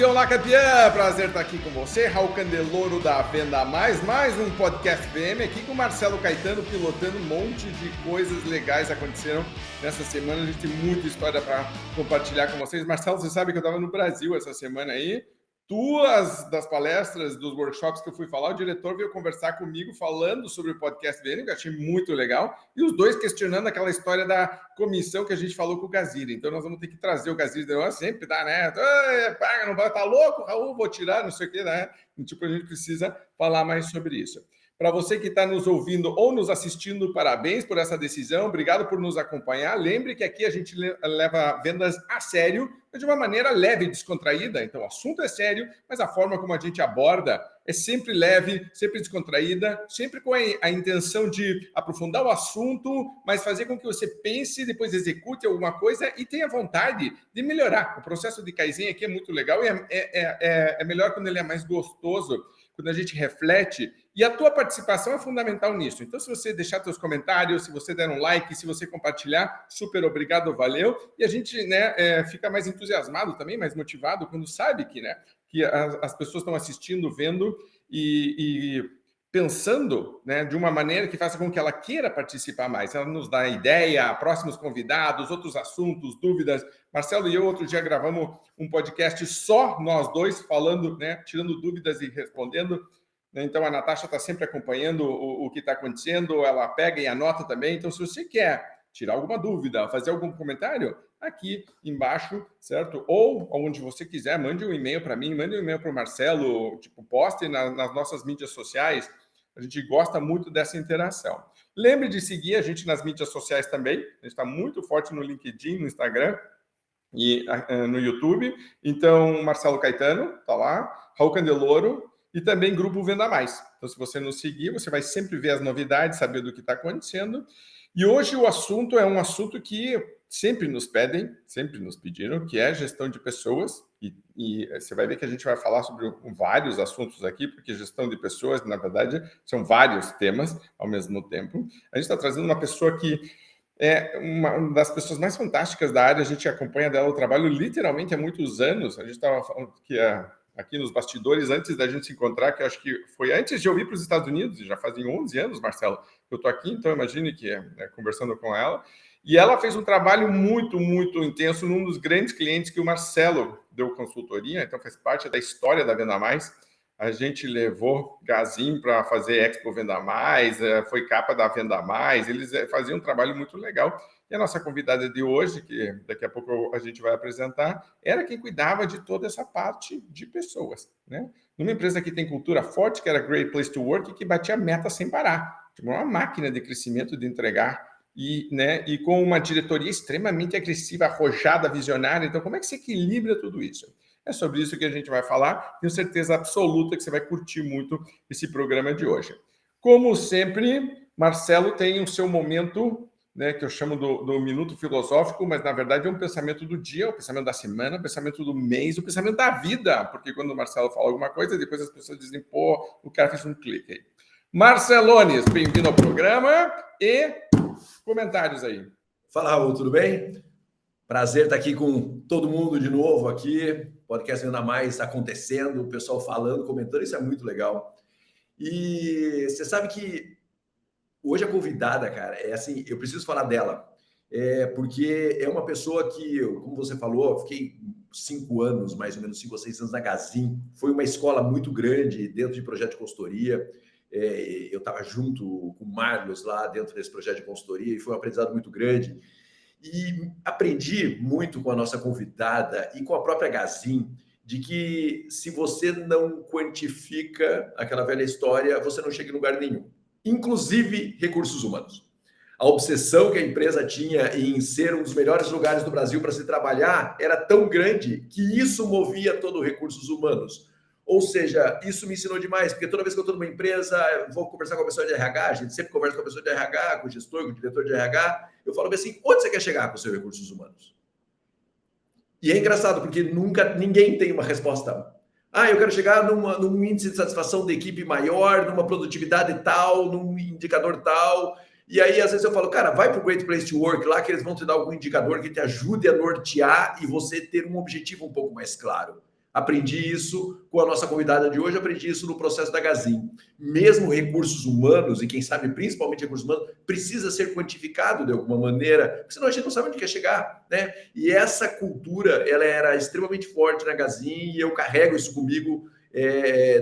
Olá, campeã! Prazer estar aqui com você, Raul Candeloro da Venda Mais um podcast VM aqui com o Marcelo Caetano pilotando um monte de coisas legais aconteceram nessa semana. A gente tem muita história para compartilhar com vocês. Marcelo, você sabe que eu estava no Brasil essa semana aí. Duas das palestras, dos workshops que eu fui falar, o diretor veio conversar comigo falando sobre o podcast VM, que eu achei muito legal, e os dois questionando aquela história da comissão que a gente falou com o Gazira. Então nós vamos ter que trazer o Gazira de novo, sempre dá, né? Paga, não vai, tá louco, Raul, vou tirar, não sei o que, né? Tipo, a gente precisa falar mais sobre isso. Para você que está nos ouvindo ou nos assistindo, parabéns por essa decisão, obrigado por nos acompanhar. Lembre que aqui a gente leva vendas a sério, mas de uma maneira leve e descontraída. Então, o assunto é sério, mas a forma como a gente aborda é sempre leve, sempre descontraída, sempre com a intenção de aprofundar o assunto, mas fazer com que você pense, depois execute alguma coisa e tenha vontade de melhorar. O processo de Kaizen aqui é muito legal e é melhor quando ele é mais gostoso, quando a gente reflete, e a tua participação é fundamental nisso. Então, se você deixar seus comentários, se você der um like, se você compartilhar, super obrigado, valeu. E a gente fica mais entusiasmado também, mais motivado, quando sabe que as pessoas estão assistindo, vendo e pensando, né, de uma maneira que faça com que ela queira participar mais. Ela nos dá ideia, próximos convidados, outros assuntos, dúvidas. Marcelo e eu, outro dia, gravamos um podcast só nós dois, falando, né, tirando dúvidas e respondendo. Então, a Natasha está sempre acompanhando o que está acontecendo, ela pega e anota também. Então, se você quer tirar alguma dúvida, fazer algum comentário, aqui embaixo, certo? Ou onde você quiser, mande um e-mail para mim, mande um e-mail para o Marcelo, poste nas nossas mídias sociais. A gente gosta muito dessa interação. Lembre de seguir a gente nas mídias sociais também. A gente está muito forte no LinkedIn, no Instagram e no YouTube. Então, Marcelo Caetano está lá, Raul Candeloro e também Grupo Venda Mais. Então, se você nos seguir, você vai sempre ver as novidades, saber do que está acontecendo. E hoje o assunto é um assunto que sempre nos pedem, sempre nos pediram, que é gestão de pessoas. E você vai ver que a gente vai falar sobre vários assuntos aqui, porque gestão de pessoas, na verdade, são vários temas ao mesmo tempo. A gente está trazendo uma pessoa que é uma das pessoas mais fantásticas da área, a gente acompanha dela o trabalho literalmente há muitos anos. A gente estava falando que aqui nos bastidores, antes da gente se encontrar, que eu acho que foi antes de eu vir para os Estados Unidos, e já fazem 11 anos, Marcelo, que eu estou aqui, então imagine que conversando com ela. E ela fez um trabalho muito, muito intenso num dos grandes clientes que o Marcelo deu consultoria, então faz parte da história da Venda Mais. A gente levou Gazin para fazer Expo Venda Mais, foi capa da Venda Mais, eles faziam um trabalho muito legal. E a nossa convidada de hoje, que daqui a pouco a gente vai apresentar, era quem cuidava de toda essa parte de pessoas, né? Numa empresa que tem cultura forte, que era Great Place to Work, e que batia meta sem parar. Tipo, uma máquina de crescimento, de entregar, e com uma diretoria extremamente agressiva, arrojada, visionária. Então, como é que se equilibra tudo isso? É sobre isso que a gente vai falar. Tenho certeza absoluta que você vai curtir muito esse programa de hoje. Como sempre, Marcelo tem o seu momento, né, que eu chamo do minuto filosófico, mas na verdade é um pensamento do dia, o pensamento da semana, o pensamento do mês, o pensamento da vida, porque quando o Marcelo fala alguma coisa, depois as pessoas dizem, pô, o cara fez um clique aí. Marcelones, bem-vindo ao programa e comentários aí. Fala, Raul, tudo bem? Prazer estar aqui com todo mundo de novo aqui, podcast Venda Mais acontecendo, o pessoal falando, comentando, isso é muito legal. E você sabe que hoje a convidada, cara, é assim, eu preciso falar dela, porque é uma pessoa que, como você falou, eu fiquei 5 anos, mais ou menos 5 ou 6 anos na Gazin, foi uma escola muito grande dentro de projeto de consultoria. Eu estava junto com o Marlos lá dentro desse projeto de consultoria e foi um aprendizado muito grande. E aprendi muito com a nossa convidada e com a própria Gazin, de que se você não quantifica aquela velha história, você não chega em lugar nenhum, inclusive recursos humanos. A obsessão que a empresa tinha em ser um dos melhores lugares do Brasil para se trabalhar era tão grande que isso movia todo o recursos humanos. Ou seja, isso me ensinou demais, porque toda vez que eu estou numa empresa, vou conversar com a pessoa de RH, a gente sempre conversa com a pessoa de RH, com o gestor, com o diretor de RH, eu falo assim, onde você quer chegar com os seus recursos humanos? E é engraçado, porque ninguém tem uma resposta. Eu quero chegar num índice de satisfação da equipe maior, numa produtividade tal, num indicador tal. E aí, às vezes eu falo, cara, vai para o Great Place to Work lá, que eles vão te dar algum indicador que te ajude a nortear e você ter um objetivo um pouco mais claro. Aprendi isso com a nossa convidada de hoje, aprendi isso no processo da Gazin. Mesmo recursos humanos, e quem sabe principalmente recursos humanos, precisa ser quantificado de alguma maneira, porque senão a gente não sabe onde quer chegar, né? E essa cultura, ela era extremamente forte na Gazin, e eu carrego isso comigo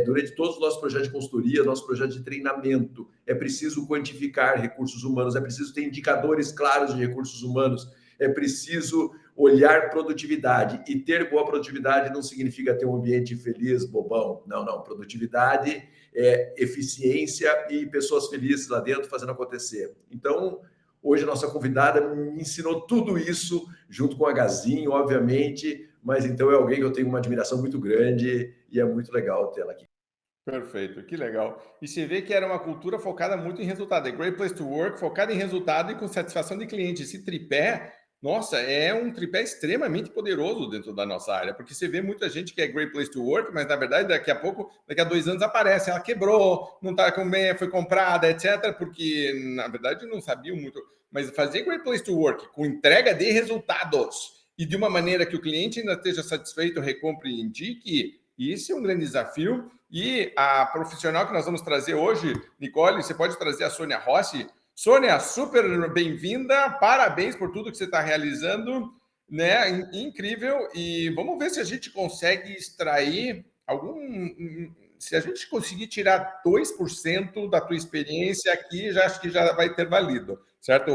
durante todos os nossos projetos de consultoria, nosso projeto de treinamento. É preciso quantificar recursos humanos, é preciso ter indicadores claros de recursos humanos, é preciso olhar produtividade. E ter boa produtividade não significa ter um ambiente feliz, bobão. Não, não. Produtividade é eficiência e pessoas felizes lá dentro fazendo acontecer. Então, hoje a nossa convidada me ensinou tudo isso, junto com a Gazin, obviamente, mas então é alguém que eu tenho uma admiração muito grande e é muito legal tê-la aqui. Perfeito, que legal. E você vê que era uma cultura focada muito em resultado. É Great Place to Work, focada em resultado e com satisfação de cliente. Esse tripé, nossa, é um tripé extremamente poderoso dentro da nossa área, porque você vê muita gente que é Great Place to Work, mas na verdade daqui a pouco, daqui a 2 anos aparece, ela quebrou, não está com bem, foi comprada, etc., porque na verdade não sabiam muito. Mas fazer Great Place to Work com entrega de resultados e de uma maneira que o cliente ainda esteja satisfeito, recompre e indique, isso é um grande desafio. E a profissional que nós vamos trazer hoje, Nicole, você pode trazer a Sônia Rossi. Sônia, super bem-vinda, parabéns por tudo que você está realizando, né? Incrível. E vamos ver se a gente consegue extrair se a gente conseguir tirar 2% da tua experiência aqui, já acho que já vai ter valido, certo?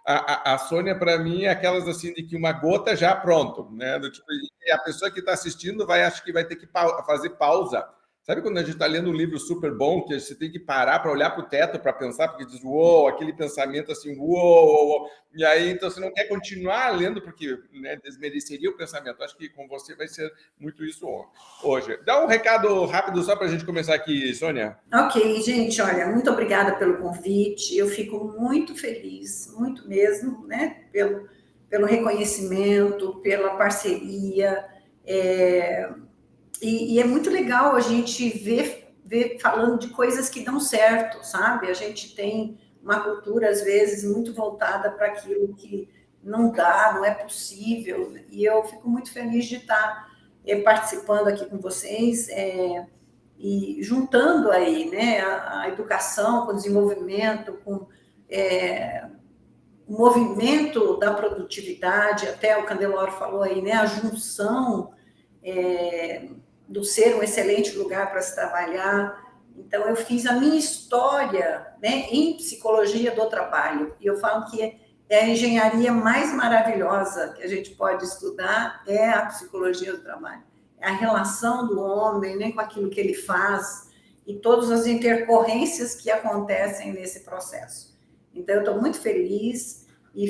A Sônia, para mim, é aquelas assim de que uma gota já pronto, né? Tipo, e a pessoa que está assistindo acho que vai ter que fazer pausa. Sabe quando a gente está lendo um livro super bom, que você tem que parar para olhar para o teto para pensar, porque diz, uou, aquele pensamento assim, uou, e aí então você não quer continuar lendo, porque né, desmereceria o pensamento. Acho que com você vai ser muito isso hoje. Dá um recado rápido só para a gente começar aqui, Sônia. Ok, gente, olha, muito obrigada pelo convite. Eu fico muito feliz, muito mesmo, né, pelo reconhecimento, pela parceria. E é muito legal a gente ver falando de coisas que dão certo, sabe? A gente tem uma cultura, às vezes, muito voltada para aquilo que não dá, não é possível. E eu fico muito feliz de estar participando aqui com vocês e juntando aí, né, a educação com o desenvolvimento, com o movimento da produtividade, até o Candeloro falou aí, né, a junção do ser um excelente lugar para se trabalhar. Então, eu fiz a minha história, né, em psicologia do trabalho, e eu falo que é a engenharia mais maravilhosa que a gente pode estudar, é a psicologia do trabalho. É a relação do homem, né, com aquilo que ele faz, e todas as intercorrências que acontecem nesse processo. Então, eu estou muito feliz e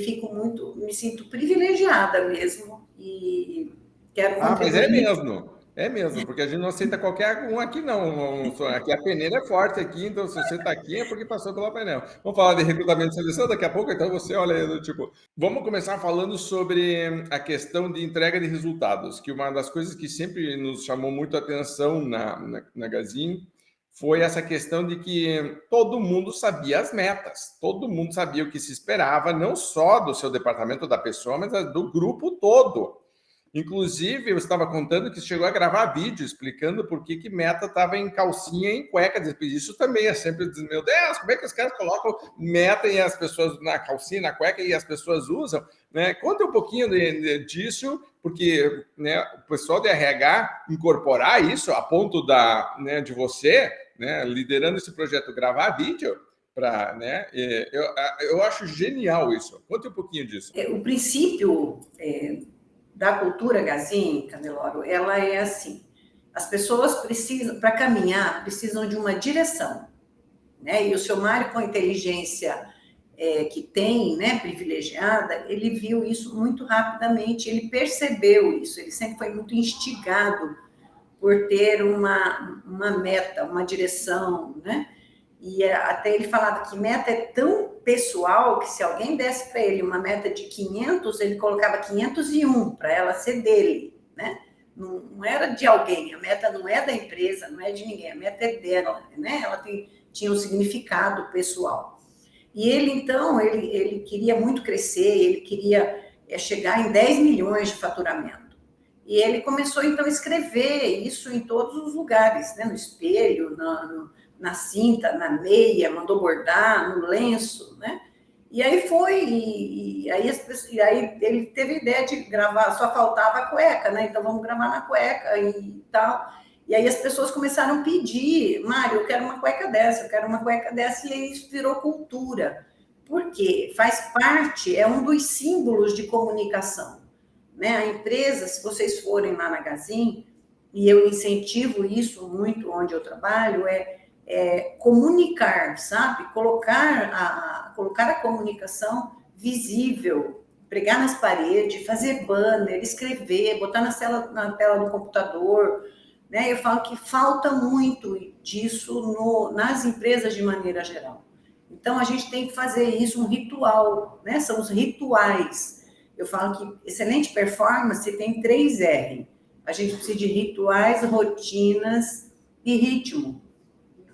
me sinto privilegiada mesmo, e quero contribuir. Mas é mesmo, porque a gente não aceita qualquer um aqui, não. Aqui a peneira é forte aqui, então se você está aqui é porque passou pela peneira. Vamos falar de recrutamento e seleção daqui a pouco, então você olha aí, tipo... Vamos começar falando sobre a questão de entrega de resultados, que uma das coisas que sempre nos chamou muito a atenção na Gazin foi essa questão de que todo mundo sabia as metas, todo mundo sabia o que se esperava, não só do seu departamento, da pessoa, mas do grupo todo. Inclusive, eu estava contando que chegou a gravar vídeo explicando por que meta estava em calcinha e em cueca. Isso também é sempre, meu Deus, como é que os caras colocam meta e as pessoas na calcinha, na cueca e as pessoas usam? Né? Conta um pouquinho disso, porque né, o pessoal de RH incorporar isso a ponto de você, né, liderando esse projeto, gravar vídeo, né, eu acho genial isso. Conta um pouquinho disso. O princípio... da cultura Gazin, Candeloro, ela é assim, as pessoas precisam, para caminhar, precisam de uma direção, né? E o seu Mário, com a inteligência que tem, né, privilegiada, ele viu isso muito rapidamente, ele percebeu isso, ele sempre foi muito instigado por ter uma meta, uma direção, né? E até ele falava que meta é tão pessoal que se alguém desse para ele uma meta de 500, ele colocava 501 para ela ser dele, né? Não era de alguém, a meta não é da empresa, não é de ninguém, a meta é dela, né? Ela tinha um significado pessoal. E ele, então, ele queria muito crescer, ele queria chegar em 10 milhões de faturamento. E ele começou, então, a escrever isso em todos os lugares, né? No espelho, na cinta, na meia, mandou bordar, no lenço, né? E aí foi, e aí ele teve a ideia de gravar, só faltava a cueca, né? Então vamos gravar na cueca e tal. E aí as pessoas começaram a pedir, Mário, eu quero uma cueca dessa, eu quero uma cueca dessa, e aí isso virou cultura. Por quê? Faz parte, é um dos símbolos de comunicação, né? A empresa, se vocês forem lá na Gazin, e eu incentivo isso muito onde eu trabalho, comunicar, sabe? Colocar a comunicação visível, pregar nas paredes, fazer banner, escrever, botar na tela do computador, né? Eu falo que falta muito disso nas empresas de maneira geral. Então, a gente tem que fazer isso um ritual, né? São os rituais. Eu falo que excelente performance tem 3 R. A gente precisa de rituais, rotinas e ritmo,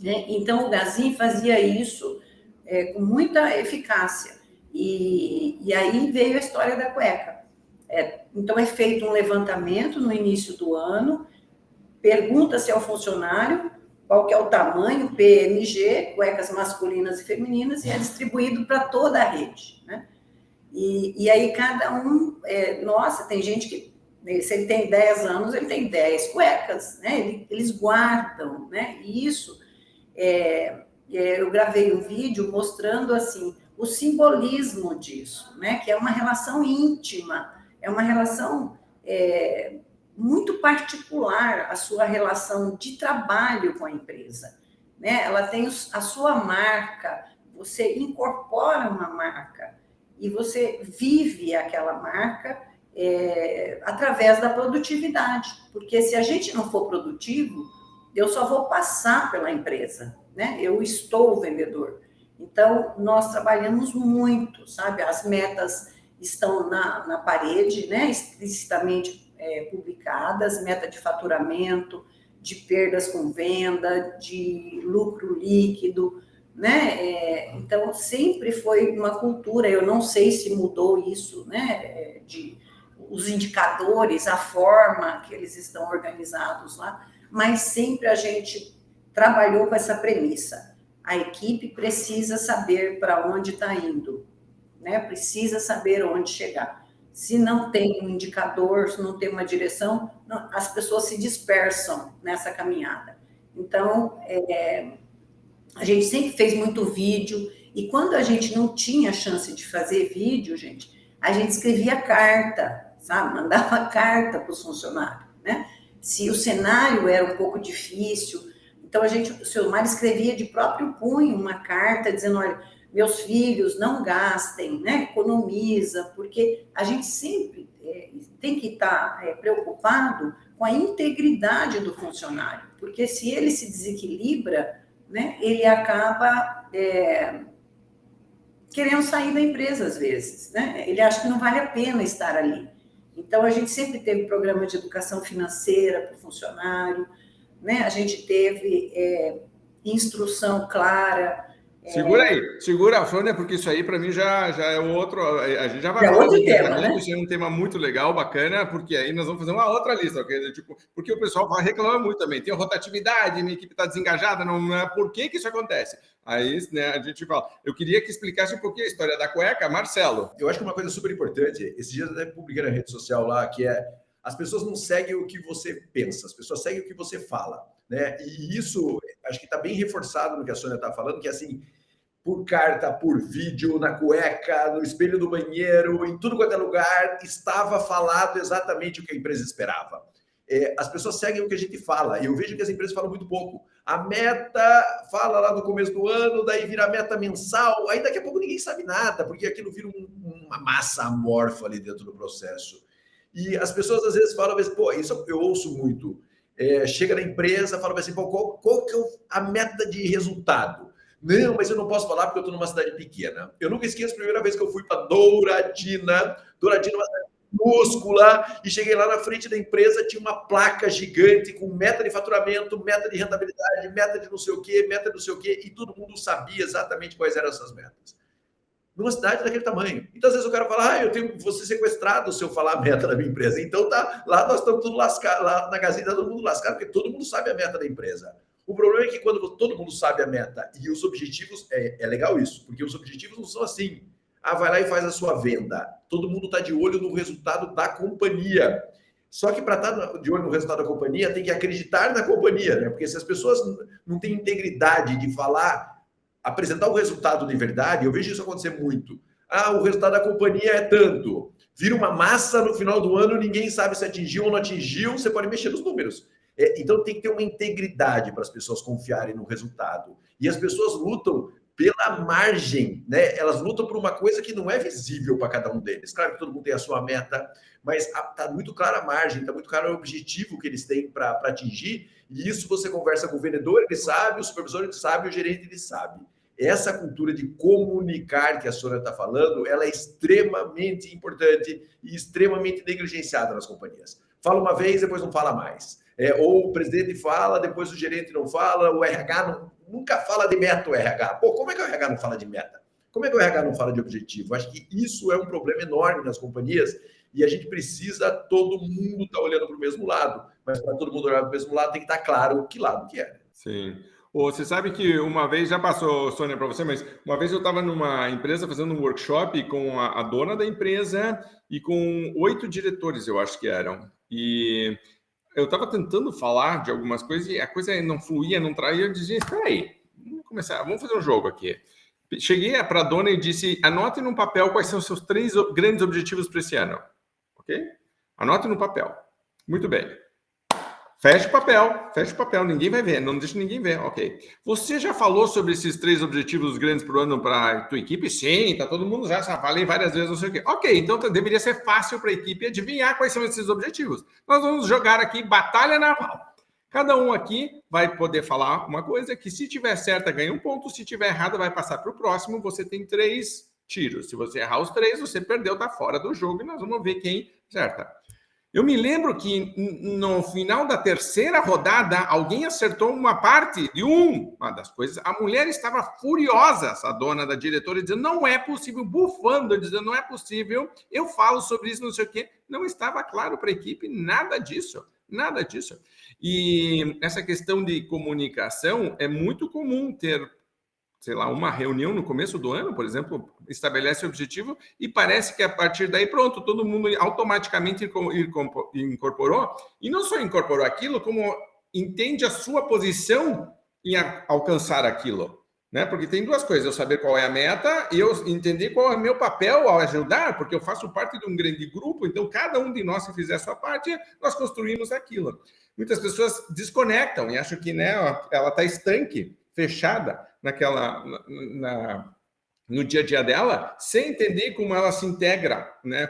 né? Então, o Gazin fazia isso com muita eficácia. E aí veio a história da cueca. Então, é feito um levantamento no início do ano, pergunta-se ao funcionário qual que é o tamanho, PMG, cuecas masculinas e femininas, e é distribuído para toda a rede, né? E aí cada um, nossa, tem gente que, se ele tem 10 anos, ele tem 10 cuecas, né? Eles guardam, né? E isso, eu gravei um vídeo mostrando, assim, o simbolismo disso, né? Que é uma relação íntima, é uma relação muito particular, a sua relação de trabalho com a empresa, né? Ela tem a sua marca, você incorpora uma marca e você vive aquela marca através da produtividade, porque se a gente não for produtivo, eu só vou passar pela empresa, né? Eu estou o vendedor. Então, nós trabalhamos muito, sabe? As metas estão na parede, né? Explicitamente publicadas, meta de faturamento, de perdas com venda, de lucro líquido, né? Então, sempre foi uma cultura, eu não sei se mudou isso, né? Os indicadores, a forma que eles estão organizados lá, mas sempre a gente trabalhou com essa premissa. A equipe precisa saber para onde está indo, né? Precisa saber onde chegar. Se não tem um indicador, se não tem uma direção, as pessoas se dispersam nessa caminhada. Então, a gente sempre fez muito vídeo, e quando a gente não tinha chance de fazer vídeo, a gente escrevia carta, sabe? Mandava carta para os funcionários, né? Se o cenário era um pouco difícil, então o seu Mário escrevia de próprio punho uma carta dizendo, olha, meus filhos, não gastem, né? Economiza, porque a gente sempre tem que estar preocupado com a integridade do funcionário, porque se ele se desequilibra, né, ele acaba querendo sair da empresa às vezes, né? Ele acha que não vale a pena estar ali. Então, a gente sempre teve programa de educação financeira para o funcionário, né? A gente teve instrução clara. Segura aí, segura a Sônia, porque isso aí para mim já é outro. A gente já vai falar de tema, né? Isso é um tema muito legal, bacana, porque aí nós vamos fazer uma outra lista, okay? Tipo, porque o pessoal reclama muito também. Tem rotatividade, minha equipe está desengajada, não é por que isso acontece? Aí, né, a gente fala. Eu queria que explicasse um pouquinho a história da cueca, Marcelo. Eu acho que uma coisa super importante, esses dias eu até publiquei na rede social lá, que as pessoas não seguem o que você pensa, as pessoas seguem o que você fala, né? E isso, acho que está bem reforçado no que a Sônia está falando, que assim, por carta, por vídeo, na cueca, no espelho do banheiro, em tudo quanto é lugar, estava falado exatamente o que a empresa esperava. As pessoas seguem o que a gente fala, e eu vejo que as empresas falam muito pouco. A meta fala lá no começo do ano, daí vira meta mensal, aí daqui a pouco ninguém sabe nada, porque aquilo vira uma massa amorfa ali dentro do processo. E as pessoas às vezes falam, pô, isso eu ouço muito. Chega na empresa, fala assim, pô, qual que é a meta de resultado? Não, mas eu não posso falar porque eu estou numa cidade pequena. Eu nunca esqueço a primeira vez que eu fui para Douradina, uma cidade minúscula, e cheguei lá na frente da empresa, tinha uma placa gigante com meta de faturamento, meta de rentabilidade, meta de não sei o quê, e todo mundo sabia exatamente quais eram essas metas. numa cidade daquele tamanho. Então, às vezes o cara fala, vou ser sequestrado se eu falar a meta da minha empresa. Então, lá nós estamos tudo lascado, lá na Gazeta todo mundo lascado, porque todo mundo sabe a meta da empresa. O problema é que quando todo mundo sabe a meta e os objetivos, é legal isso, porque os objetivos não são assim. Vai lá e faz a sua venda. Todo mundo está de olho no resultado da companhia. Só que para estar de olho no resultado da companhia, tem que acreditar na companhia, né? Porque se as pessoas não têm integridade de falar, apresentar o resultado de verdade, eu vejo isso acontecer muito. O resultado da companhia é tanto. Vira uma massa no final do ano, ninguém sabe se atingiu ou não atingiu, você pode mexer nos números. Então tem que ter uma integridade para as pessoas confiarem no resultado. E as pessoas lutam pela margem, né? Elas lutam por uma coisa que não é visível para cada um deles. Claro que todo mundo tem a sua meta, mas está muito clara a margem, está muito claro o objetivo que eles têm para atingir, e isso você conversa com o vendedor, ele sabe, o supervisor ele sabe, o gerente ele sabe. Essa cultura de comunicar que a Sônia está falando, ela é extremamente importante e extremamente negligenciada nas companhias. Fala uma vez, depois não fala mais. Ou o presidente fala, depois o gerente não fala, o RH nunca fala de meta, o RH. Como é que o RH não fala de meta? Como é que o RH não fala de objetivo? Acho que isso é um problema enorme nas companhias e a gente precisa, todo mundo estar olhando para o mesmo lado. Mas para todo mundo olhar para o mesmo lado, tem que estar claro que lado que é. Sim. Você sabe que uma vez, já passou, Sônia, para você, mas uma vez eu estava numa empresa fazendo um workshop com a dona da empresa e com 8 diretores, eu acho que eram. E eu estava tentando falar de algumas coisas e a coisa não fluía, não traía. Eu dizia, espera aí, vamos fazer um jogo aqui. Cheguei para a dona e disse, anote no papel quais são os seus 3 grandes objetivos para esse ano. Ok? Anote no papel. Muito bem. Fecha o papel, ninguém vai ver, não deixa ninguém ver, ok. Você já falou sobre esses 3 objetivos grandes por ano para a tua equipe? Sim, tá todo mundo já falei várias vezes, não sei o quê. Ok, então deveria ser fácil para a equipe adivinhar quais são esses objetivos. Nós vamos jogar aqui batalha naval. Cada um aqui vai poder falar uma coisa que se tiver certa ganha 1 ponto, se tiver errada vai passar para o próximo, você tem 3 tiros. Se você errar os 3, você perdeu, tá fora do jogo e nós vamos ver quem acerta. Eu me lembro que no final da 3ª rodada, alguém acertou uma parte de uma das coisas. A mulher estava furiosa, essa dona da diretora, dizendo, não é possível, bufando, dizendo, não é possível, eu falo sobre isso, não sei o quê. Não estava claro para a equipe nada disso. Nada disso. E essa questão de comunicação é muito comum ter, sei lá, uma reunião no começo do ano, por exemplo, estabelece o objetivo e parece que a partir daí, pronto, todo mundo automaticamente incorporou. E não só incorporou aquilo, como entende a sua posição em alcançar aquilo. Né? Porque tem 2 coisas, eu saber qual é a meta e eu entender qual é o meu papel ao ajudar, porque eu faço parte de um grande grupo, então cada um de nós, se fizer a sua parte, nós construímos aquilo. Muitas pessoas desconectam e acham que, né, ela está estanque, fechada no dia a dia dela, sem entender como ela se integra, né,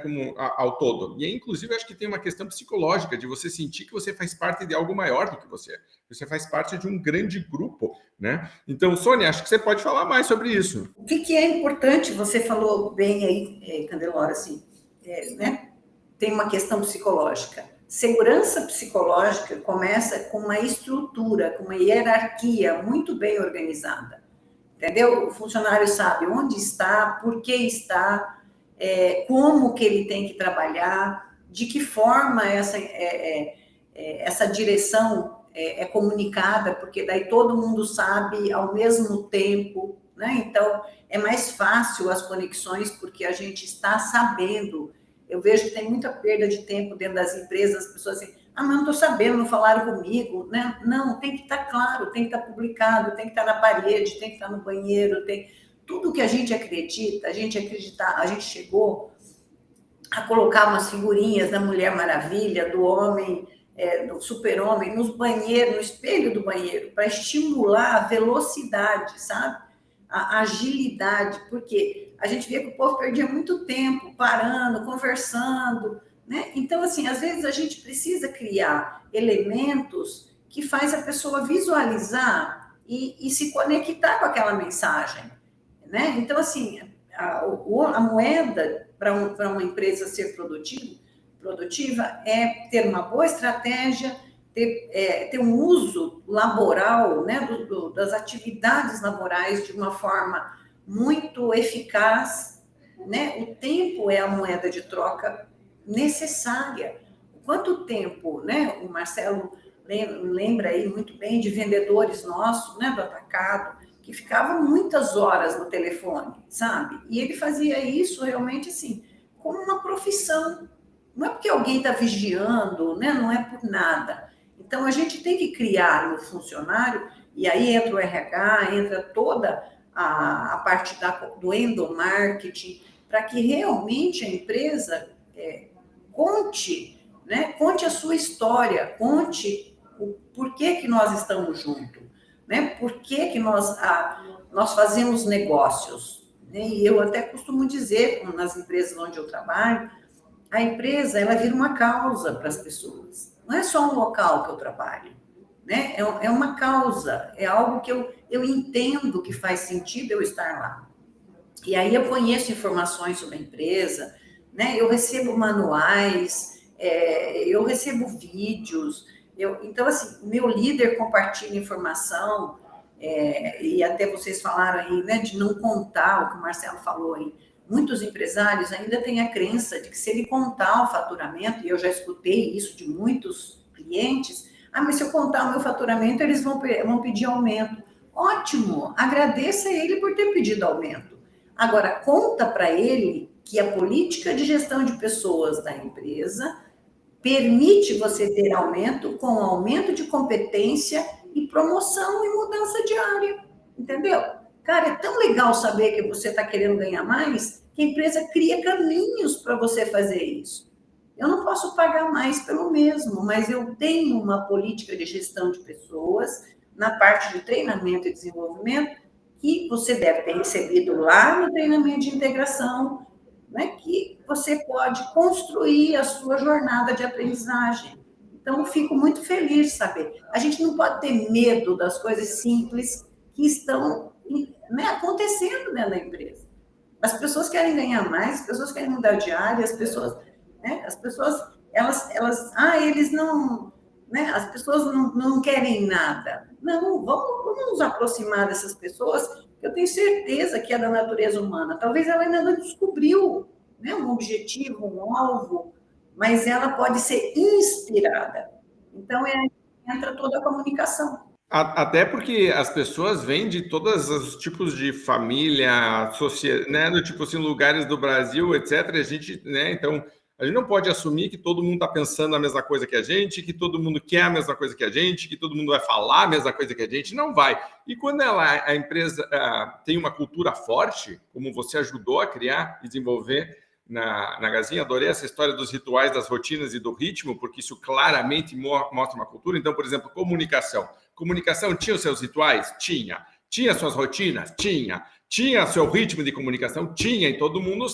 ao todo. E aí, inclusive, acho que tem uma questão psicológica de você sentir que você faz parte de algo maior do que você. Você faz parte de um grande grupo, né? Então, Sônia, acho que você pode falar mais sobre isso. O que é importante, você falou bem aí, Candelora, assim, né? Tem uma questão psicológica. Segurança psicológica começa com uma estrutura, com uma hierarquia muito bem organizada. Entendeu? O funcionário sabe onde está, por que está, como que ele tem que trabalhar, de que forma essa direção é comunicada, porque daí todo mundo sabe ao mesmo tempo, né? Então, é mais fácil as conexões, porque a gente está sabendo. Eu vejo que tem muita perda de tempo dentro das empresas, as pessoas assim, mas não estou sabendo, não falaram comigo, né? Não, tem que estar claro, tem que estar publicado, tem que estar na parede, tem que estar no banheiro, tudo que a gente acredita, a gente chegou a colocar umas figurinhas da Mulher Maravilha, do homem, do super-homem, nos banheiros, no espelho do banheiro, para estimular a velocidade, sabe? A agilidade, porque a gente via que o povo perdia muito tempo parando, conversando, né? Então, assim, às vezes a gente precisa criar elementos que faz a pessoa visualizar e se conectar com aquela mensagem, né? Então, assim, a moeda para uma empresa ser produtiva é ter uma boa estratégia, ter um uso laboral, né, das atividades laborais de uma forma muito eficaz, né? O tempo é a moeda de troca necessária. Quanto tempo, né? O Marcelo lembra aí muito bem de vendedores nossos, né, do atacado, que ficavam muitas horas no telefone, sabe? E ele fazia isso realmente assim, como uma profissão. Não é porque alguém está vigiando, né? Não é por nada. Então, a gente tem que criar no funcionário, e aí entra o RH, entra toda a parte do endomarketing, para que realmente a empresa conte, né? Conte a sua história, conte o porquê que nós estamos juntos, né? Por que nós fazemos negócios. Né? E eu até costumo dizer, nas empresas onde eu trabalho, a empresa, ela vira uma causa para as pessoas. Não é só um local que eu trabalho, né? É uma causa, é algo que eu entendo que faz sentido eu estar lá. E aí eu conheço informações sobre a empresa, né? Eu recebo manuais, eu recebo vídeos. Então, assim, o meu líder compartilha informação, e até vocês falaram aí, né, de não contar o que o Marcelo falou aí. Muitos empresários ainda têm a crença de que se ele contar o faturamento, e eu já escutei isso de muitos clientes, mas se eu contar o meu faturamento, eles vão pedir aumento. Ótimo, agradeça a ele por ter pedido aumento. Agora, conta para ele que a política de gestão de pessoas da empresa permite você ter aumento com aumento de competência e promoção e mudança diária, entendeu? Cara, é tão legal saber que você está querendo ganhar mais, que a empresa cria caminhos para você fazer isso. Eu não posso pagar mais pelo mesmo, mas eu tenho uma política de gestão de pessoas, na parte de treinamento e desenvolvimento, que você deve ter recebido lá no treinamento de integração, né, que você pode construir a sua jornada de aprendizagem. Então, eu fico muito feliz de saber. A gente não pode ter medo das coisas simples que estão, né, acontecendo dentro da empresa. As pessoas querem ganhar mais, as pessoas querem mudar de área, as pessoas, eles não, né, as pessoas não querem nada. Não, vamos nos aproximar dessas pessoas. Eu tenho certeza que é da natureza humana. Talvez ela ainda não descobriu, né, um objetivo, um alvo, mas ela pode ser inspirada. Então, entra toda a comunicação. Até porque as pessoas vêm de todos os tipos de família, né, do tipo assim, lugares do Brasil, etc. A gente, né, então, a gente não pode assumir que todo mundo está pensando a mesma coisa que a gente, que todo mundo quer a mesma coisa que a gente, que todo mundo vai falar a mesma coisa que a gente. Não vai. E quando a empresa tem uma cultura forte, como você ajudou a criar e desenvolver na Gazinha, adorei essa história dos rituais, das rotinas e do ritmo, porque isso claramente mostra uma cultura. Então, por exemplo, comunicação. Comunicação tinha os seus rituais? Tinha. Tinha suas rotinas? Tinha. Tinha seu ritmo de comunicação? Tinha. E todo mundo...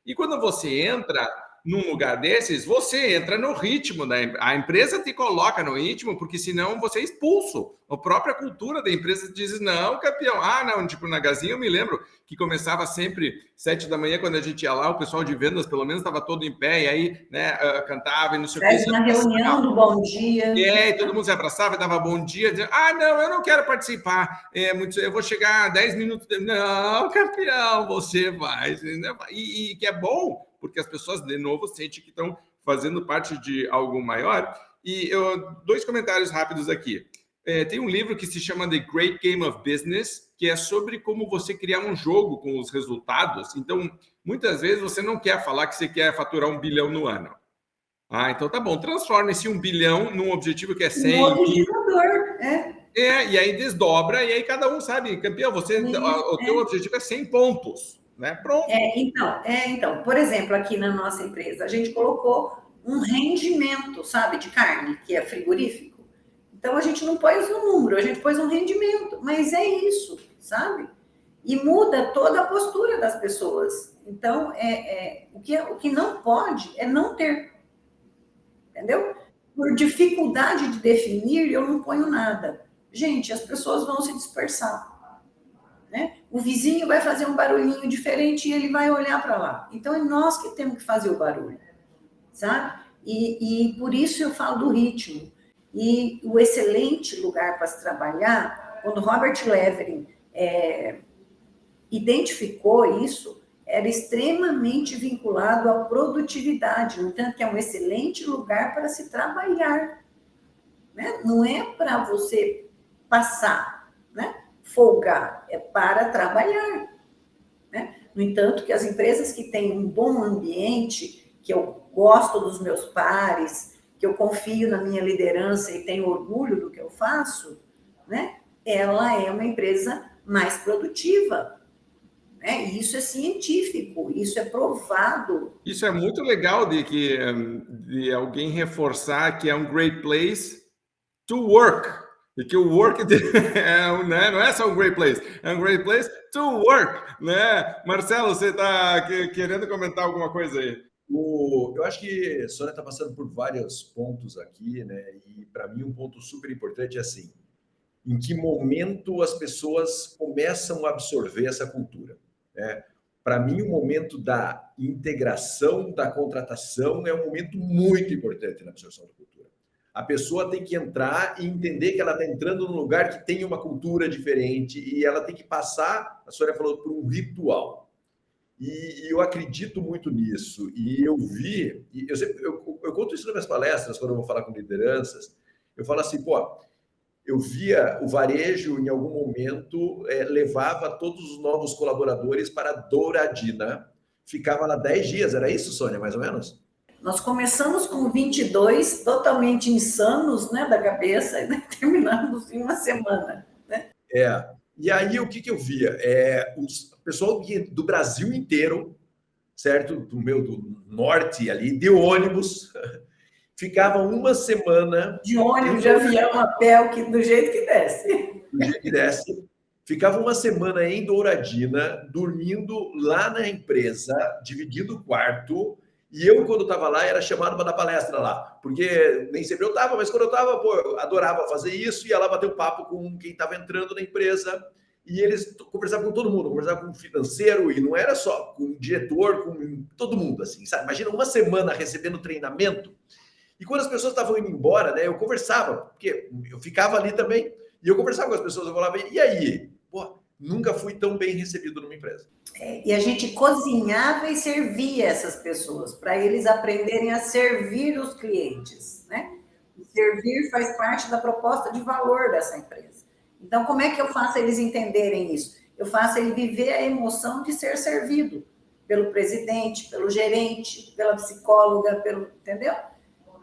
E quando você entra num lugar desses, você entra no ritmo a empresa te coloca no ritmo, porque senão você é expulso. A própria cultura da empresa diz, não, campeão. Não, tipo, na Gazinha eu me lembro que começava sempre 7 da manhã, quando a gente ia lá, o pessoal de vendas, pelo menos, estava todo em pé, e aí, né, cantava e não sei o que. Faz uma reunião do bom dia. E todo mundo se abraçava e dava bom dia, dizendo, não, eu não quero participar, eu vou chegar 10 minutos... Não, campeão, você vai. E que é bom, porque as pessoas, de novo, sentem que estão fazendo parte de algo maior. E 2 comentários rápidos aqui. Tem um livro que se chama The Great Game of Business, que é sobre como você criar um jogo com os resultados. Então, muitas vezes você não quer falar que você quer faturar 1 bilhão no ano. Então tá bom, transforma esse 1 bilhão num objetivo que é 100 mil. E aí desdobra, e aí cada um sabe, campeão, o teu objetivo é 100 pontos. Né? Pronto. Então, por exemplo, aqui na nossa empresa, a gente colocou um rendimento, sabe, de carne, que é frigorífico. Então, a gente não pôs um número, a gente pôs um rendimento, mas é isso, sabe? E muda toda a postura das pessoas. Então, o que não pode é não ter, entendeu? Por dificuldade de definir, eu não ponho nada. Gente, as pessoas vão se dispersar. Né? O vizinho vai fazer um barulhinho diferente e ele vai olhar para lá. Então, é nós que temos que fazer o barulho, sabe? E por isso eu falo do ritmo. E o excelente lugar para se trabalhar, quando Robert Levering identificou isso, era extremamente vinculado à produtividade, no entanto que é um excelente lugar para se trabalhar, né? Não é para você passar, né? Folgar, é para trabalhar, né? No entanto que as empresas que têm um bom ambiente, que eu gosto dos meus pares, que eu confio na minha liderança e tenho orgulho do que eu faço, né? Ela é uma empresa mais produtiva. E isso é científico, isso é provado. Isso é muito legal de alguém reforçar que é um great place to work. E que o work né, não é só um great place, é um great place to work. Né? Marcelo, você está querendo comentar alguma coisa aí? Eu acho que a Sônia está passando por vários pontos aqui, né? E para mim um ponto super importante é assim, em que momento as pessoas começam a absorver essa cultura, né? Para mim, o momento da integração, da contratação, é um momento muito importante na absorção da cultura. A pessoa tem que entrar e entender que ela está entrando num lugar que tem uma cultura diferente e ela tem que passar, a senhora falou, por um ritual. E eu acredito muito nisso. E eu vi, eu conto isso nas minhas palestras, quando eu vou falar com lideranças, eu falo assim, eu via o varejo, em algum momento, levava todos os novos colaboradores para Douradina. Ficava lá 10 dias, era isso, Sônia, mais ou menos? Nós começamos com 22, totalmente insanos, né, da cabeça, e terminamos em uma semana. Né? E aí, o que eu via? O pessoal do Brasil inteiro, certo? Do norte ali, de ônibus... Ficava uma semana... De ônibus, de avião, a pé, do jeito que desce. Do jeito que desce. Ficava uma semana em Douradina, dormindo lá na empresa, dividindo o quarto. E eu, quando estava lá, era chamado para dar palestra lá. Porque nem sempre eu estava, mas quando eu estava, eu adorava fazer isso. Ia lá bater um papo com quem estava entrando na empresa. E eles conversavam com todo mundo. Conversavam com o financeiro. E não era só com o diretor, com todo mundo, assim, sabe? Imagina uma semana recebendo treinamento. E quando as pessoas estavam indo embora, né, eu conversava, porque eu ficava ali também, e eu conversava com as pessoas, eu falava, e aí? Nunca fui tão bem recebido numa empresa. E a gente cozinhava e servia essas pessoas, para eles aprenderem a servir os clientes, né? Servir faz parte da proposta de valor dessa empresa. Então, como é que eu faço eles entenderem isso? Eu faço ele viver a emoção de ser servido pelo presidente, pelo gerente, pela psicóloga, entendeu?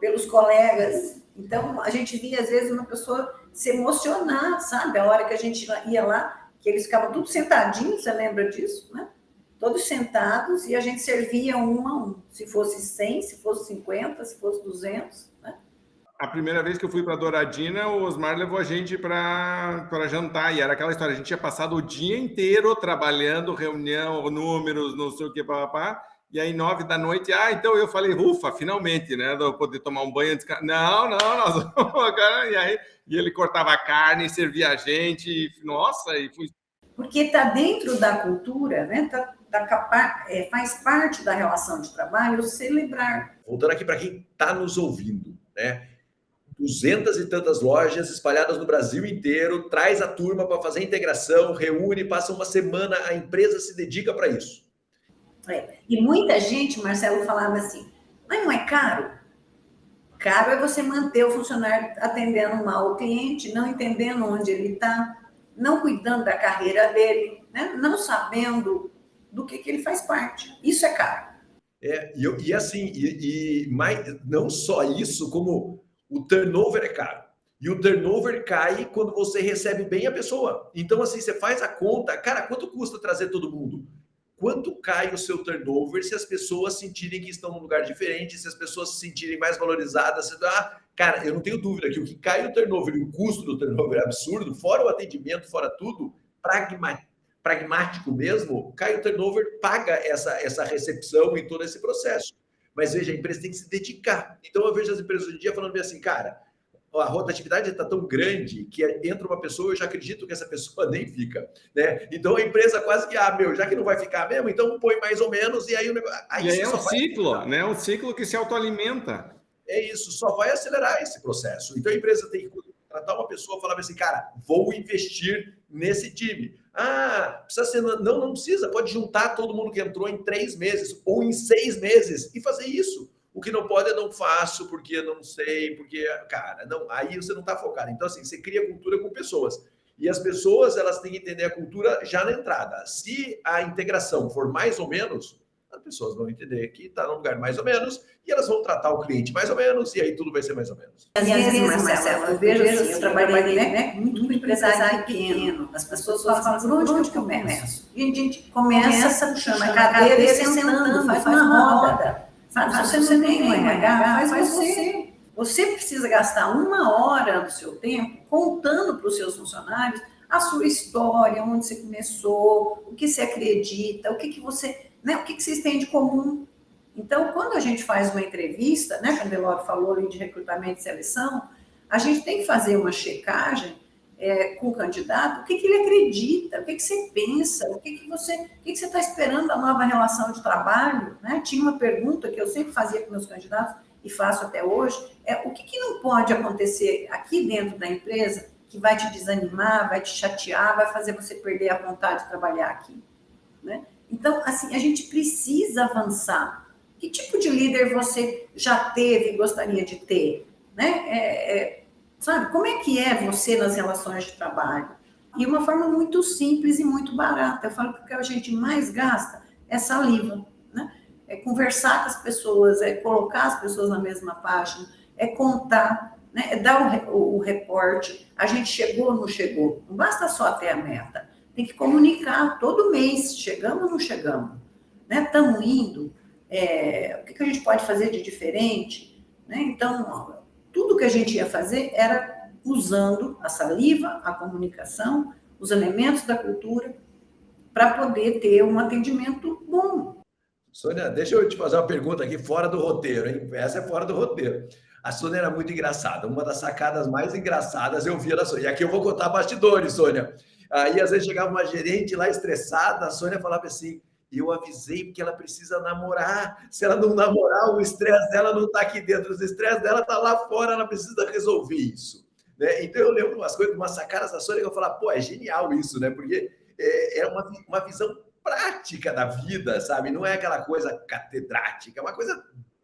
Pelos colegas. Então, a gente via, às vezes, uma pessoa se emocionar, sabe? A hora que a gente ia lá, que eles ficavam todos sentadinhos, você lembra disso, né? Todos sentados, e a gente servia um a um. Se fosse 100, se fosse 50, se fosse 200, né? A primeira vez que eu fui para Douradina, o Osmar levou a gente para jantar, e era aquela história, a gente tinha passado o dia inteiro trabalhando, reunião, números, não sei o que, papapá. E aí, 9 da noite, então eu falei, ufa, finalmente, né? Eu poder tomar um banho. Não, nós vamos. E ele cortava a carne, servia a gente, e fui. Porque está dentro da cultura, né? Faz parte da relação de trabalho celebrar. Voltando aqui para quem está nos ouvindo, né? 200 e tantas lojas espalhadas no Brasil inteiro, traz a turma para fazer integração, reúne, passa uma semana, a empresa se dedica para isso. E muita gente, Marcelo, falava assim, mas não é caro? Caro é você manter o funcionário atendendo mal o cliente, não entendendo onde ele está, não cuidando da carreira dele, né? Não sabendo do que ele faz parte. Isso é caro. Mas não só isso, como o turnover é caro. E o turnover cai quando você recebe bem a pessoa. Então, assim, você faz a conta, cara, quanto custa trazer todo mundo? Quanto cai o seu turnover se as pessoas sentirem que estão num lugar diferente, se as pessoas se sentirem mais valorizadas? Cara, eu não tenho dúvida que o que cai o turnover e o custo do turnover é absurdo, fora o atendimento, fora tudo, pragmático mesmo, cai o turnover, paga essa recepção e todo esse processo. Mas veja, a empresa tem que se dedicar. Então eu vejo as empresas hoje em dia falando bem assim, cara, a rotatividade está tão grande que entra uma pessoa, eu já acredito que essa pessoa nem fica, né? Então a empresa quase que, já que não vai ficar mesmo, então põe mais ou menos, e aí o negócio... E é um ciclo, né? Um ciclo que se autoalimenta. É isso, só vai acelerar esse processo. Então a empresa tem que tratar uma pessoa e falar assim, cara, vou investir nesse time. Precisa ser... Não precisa. Pode juntar todo mundo que entrou em 3 meses ou em 6 meses e fazer isso. O que não pode é não faço, porque não sei, porque... Cara, não, aí você não está focado. Então, assim, você cria cultura com pessoas. E as pessoas, elas têm que entender a cultura já na entrada. Se a integração for mais ou menos, as pessoas vão entender que está num lugar mais ou menos e elas vão tratar o cliente mais ou menos e aí tudo vai ser mais ou menos. Às vezes, Marcelo, eu vejo assim, eu trabalhei muito com empresário pequeno. As pessoas falam, por onde que eu começo? E a gente começa puxando a cadeira e sentando, faz uma roda. Sabe? Se você não tem um RH, faz você. Você precisa gastar 1 hora do seu tempo contando para os seus funcionários a sua história, onde você começou, o que você acredita, o que você, né, o que vocês têm de comum. Então, quando a gente faz uma entrevista, né, Candeloro falou ali de recrutamento e seleção, a gente tem que fazer uma checagem com o candidato, o que ele acredita, o que você pensa, o que você está esperando da nova relação de trabalho, né? Tinha uma pergunta que eu sempre fazia com meus candidatos, e faço até hoje, o que não pode acontecer aqui dentro da empresa que vai te desanimar, vai te chatear, vai fazer você perder a vontade de trabalhar aqui, né? Então, assim, a gente precisa avançar. Que tipo de líder você já teve e gostaria de ter, né? Sabe, como é que é você nas relações de trabalho? E uma forma muito simples e muito barata. Eu falo que o que a gente mais gasta é saliva, né? É conversar com as pessoas, é colocar as pessoas na mesma página, é contar, né? É dar o reporte. A gente chegou ou não chegou? Não basta só ter a meta. Tem que comunicar todo mês. Chegamos ou não chegamos? Né? Estamos indo? O que a gente pode fazer de diferente? Né? Então, tudo que a gente ia fazer era usando a saliva, a comunicação, os elementos da cultura, para poder ter um atendimento bom. Sônia, deixa eu te fazer uma pergunta aqui fora do roteiro, hein? Essa é fora do roteiro. A Sônia era muito engraçada. Uma das sacadas mais engraçadas eu via da Sônia. E aqui eu vou contar bastidores, Sônia. Aí, às vezes, chegava uma gerente lá estressada, a Sônia falava assim, eu avisei porque ela precisa namorar. Se ela não namorar, o estresse dela não está aqui dentro. O estresse dela está lá fora, ela precisa resolver isso. Né? Então, eu lembro umas coisas, umas sacadas da Sônia que eu falava, pô, é genial isso, né? Porque é uma visão prática da vida, sabe? Não é aquela coisa catedrática, é uma coisa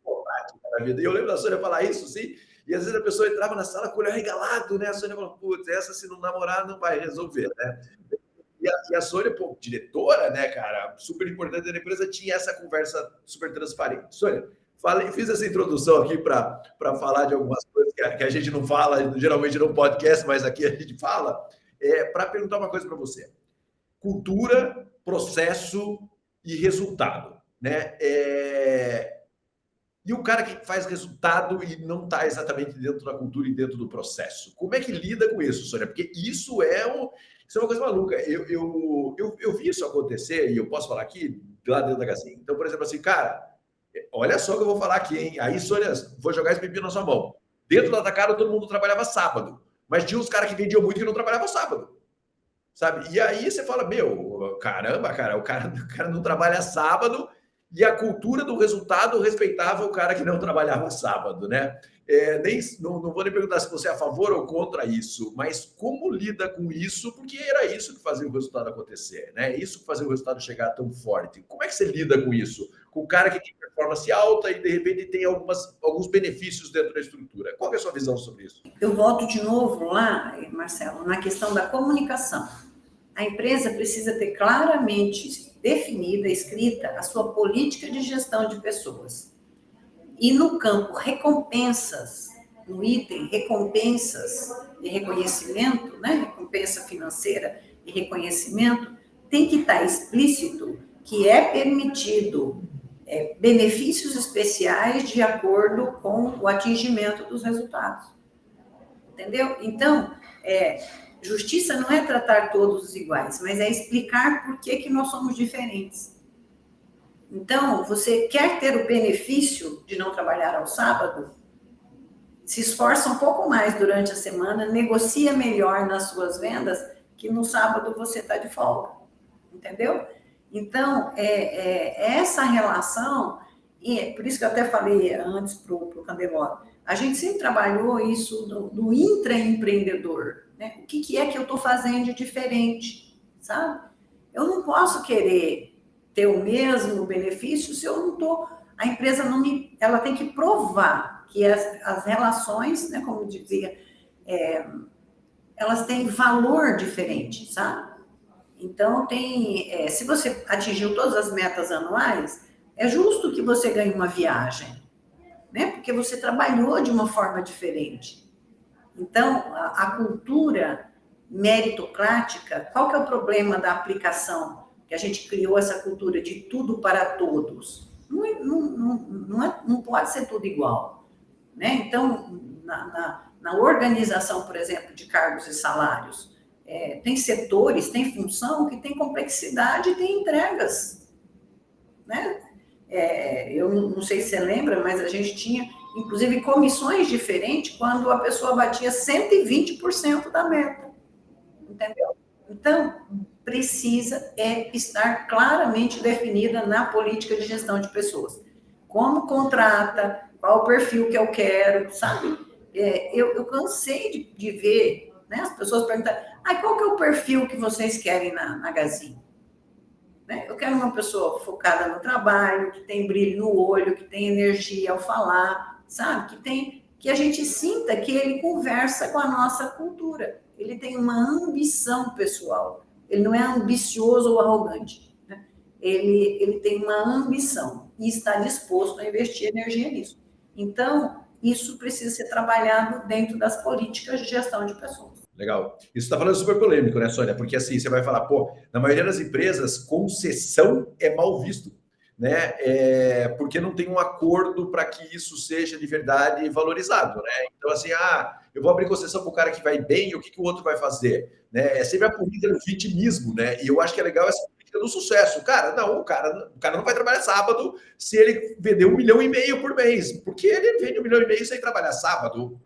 prática da vida. E eu lembro da Sônia falar isso, sim, e às vezes a pessoa entrava na sala com o olho arregalado, né? A Sônia falou, putz, essa se não namorar não vai resolver, né? E a Sônia, pô, diretora, né, cara, super importante da empresa, tinha essa conversa super transparente. Sônia, fiz essa introdução aqui para falar de algumas coisas que a gente não fala, geralmente no podcast, mas aqui a gente fala, para perguntar uma coisa para você. Cultura, processo e resultado, né? E o cara que faz resultado e não está exatamente dentro da cultura e dentro do processo, como é que lida com isso, Sônia? Porque isso é uma coisa maluca. Eu vi isso acontecer e eu posso falar aqui lá dentro da Gazinha. Então, por exemplo, assim, cara, olha só o que eu vou falar aqui, hein? Aí, Sônia, vou jogar esse pepino na sua mão. Dentro da Atacado, todo mundo trabalhava sábado, mas tinha uns caras que vendiam muito que não trabalhavam sábado. Sabe? E aí você fala, meu, caramba, cara, o cara não trabalha sábado e a cultura do resultado respeitava o cara que não trabalhava sábado, né? Não vou nem perguntar se você é a favor ou contra isso, mas como lida com isso? Porque era isso que fazia o resultado acontecer, né? Isso que fazia o resultado chegar tão forte. Como é que você lida com isso? Com o cara que tem performance alta e, de repente, tem alguns benefícios dentro da estrutura. Qual é a sua visão sobre isso? Eu volto de novo lá, Marcelo, na questão da comunicação. A empresa precisa ter claramente definida, escrita, a sua política de gestão de pessoas. E no campo recompensas, no item recompensas e reconhecimento, né? Recompensa financeira e reconhecimento, tem que estar explícito que é permitido benefícios especiais de acordo com o atingimento dos resultados. Entendeu? Então, justiça não é tratar todos iguais, mas é explicar por que nós somos diferentes. Então, você quer ter o benefício de não trabalhar ao sábado? Se esforça um pouco mais durante a semana, negocia melhor nas suas vendas, que no sábado você está de folga. Entendeu? Então, essa relação, e é por isso que eu até falei antes para o Candeloro, a gente sempre trabalhou isso do intraempreendedor, né? O que é que eu estou fazendo de diferente, sabe? Eu não posso querer ter o mesmo benefício se eu não estou... A empresa não me... Ela tem que provar que as relações, né, como dizia, elas têm valor diferente, sabe? Então, se você atingiu todas as metas anuais, é justo que você ganhe uma viagem, né? Porque você trabalhou de uma forma diferente. Então, a cultura meritocrática, qual que é o problema da aplicação? Que a gente criou essa cultura de tudo para todos. Não pode ser tudo igual, né? Então, na organização, por exemplo, de cargos e salários, tem setores, tem função que tem complexidade e tem entregas, né? Eu não sei se você lembra, mas a gente tinha, inclusive, comissões diferentes quando a pessoa batia 120% da meta, entendeu? Então, precisa estar claramente definida na política de gestão de pessoas. Como contrata, qual o perfil que eu quero, sabe? Eu cansei de ver, né, as pessoas perguntarem, qual que é o perfil que vocês querem na Gazin? Né? Eu quero uma pessoa focada no trabalho, que tem brilho no olho, que tem energia ao falar, sabe? Que a gente sinta que ele conversa com a nossa cultura. Ele tem uma ambição pessoal. Ele não é ambicioso ou arrogante, né? Ele tem uma ambição e está disposto a investir energia nisso. Então, isso precisa ser trabalhado dentro das políticas de gestão de pessoas. Legal. Isso está falando super polêmico, né, Sônia? Porque assim, você vai falar, na maioria das empresas, concessão é mal visto, né? Porque não tem um acordo para que isso seja de verdade valorizado, né? Então, assim, eu vou abrir concessão para o cara que vai bem e o que o outro vai fazer, né? É sempre a política do vitimismo, né? E eu acho que é legal essa política do sucesso. O cara não vai trabalhar sábado se ele vender 1,5 milhão por mês, porque ele vende 1,5 milhão sem trabalhar sábado.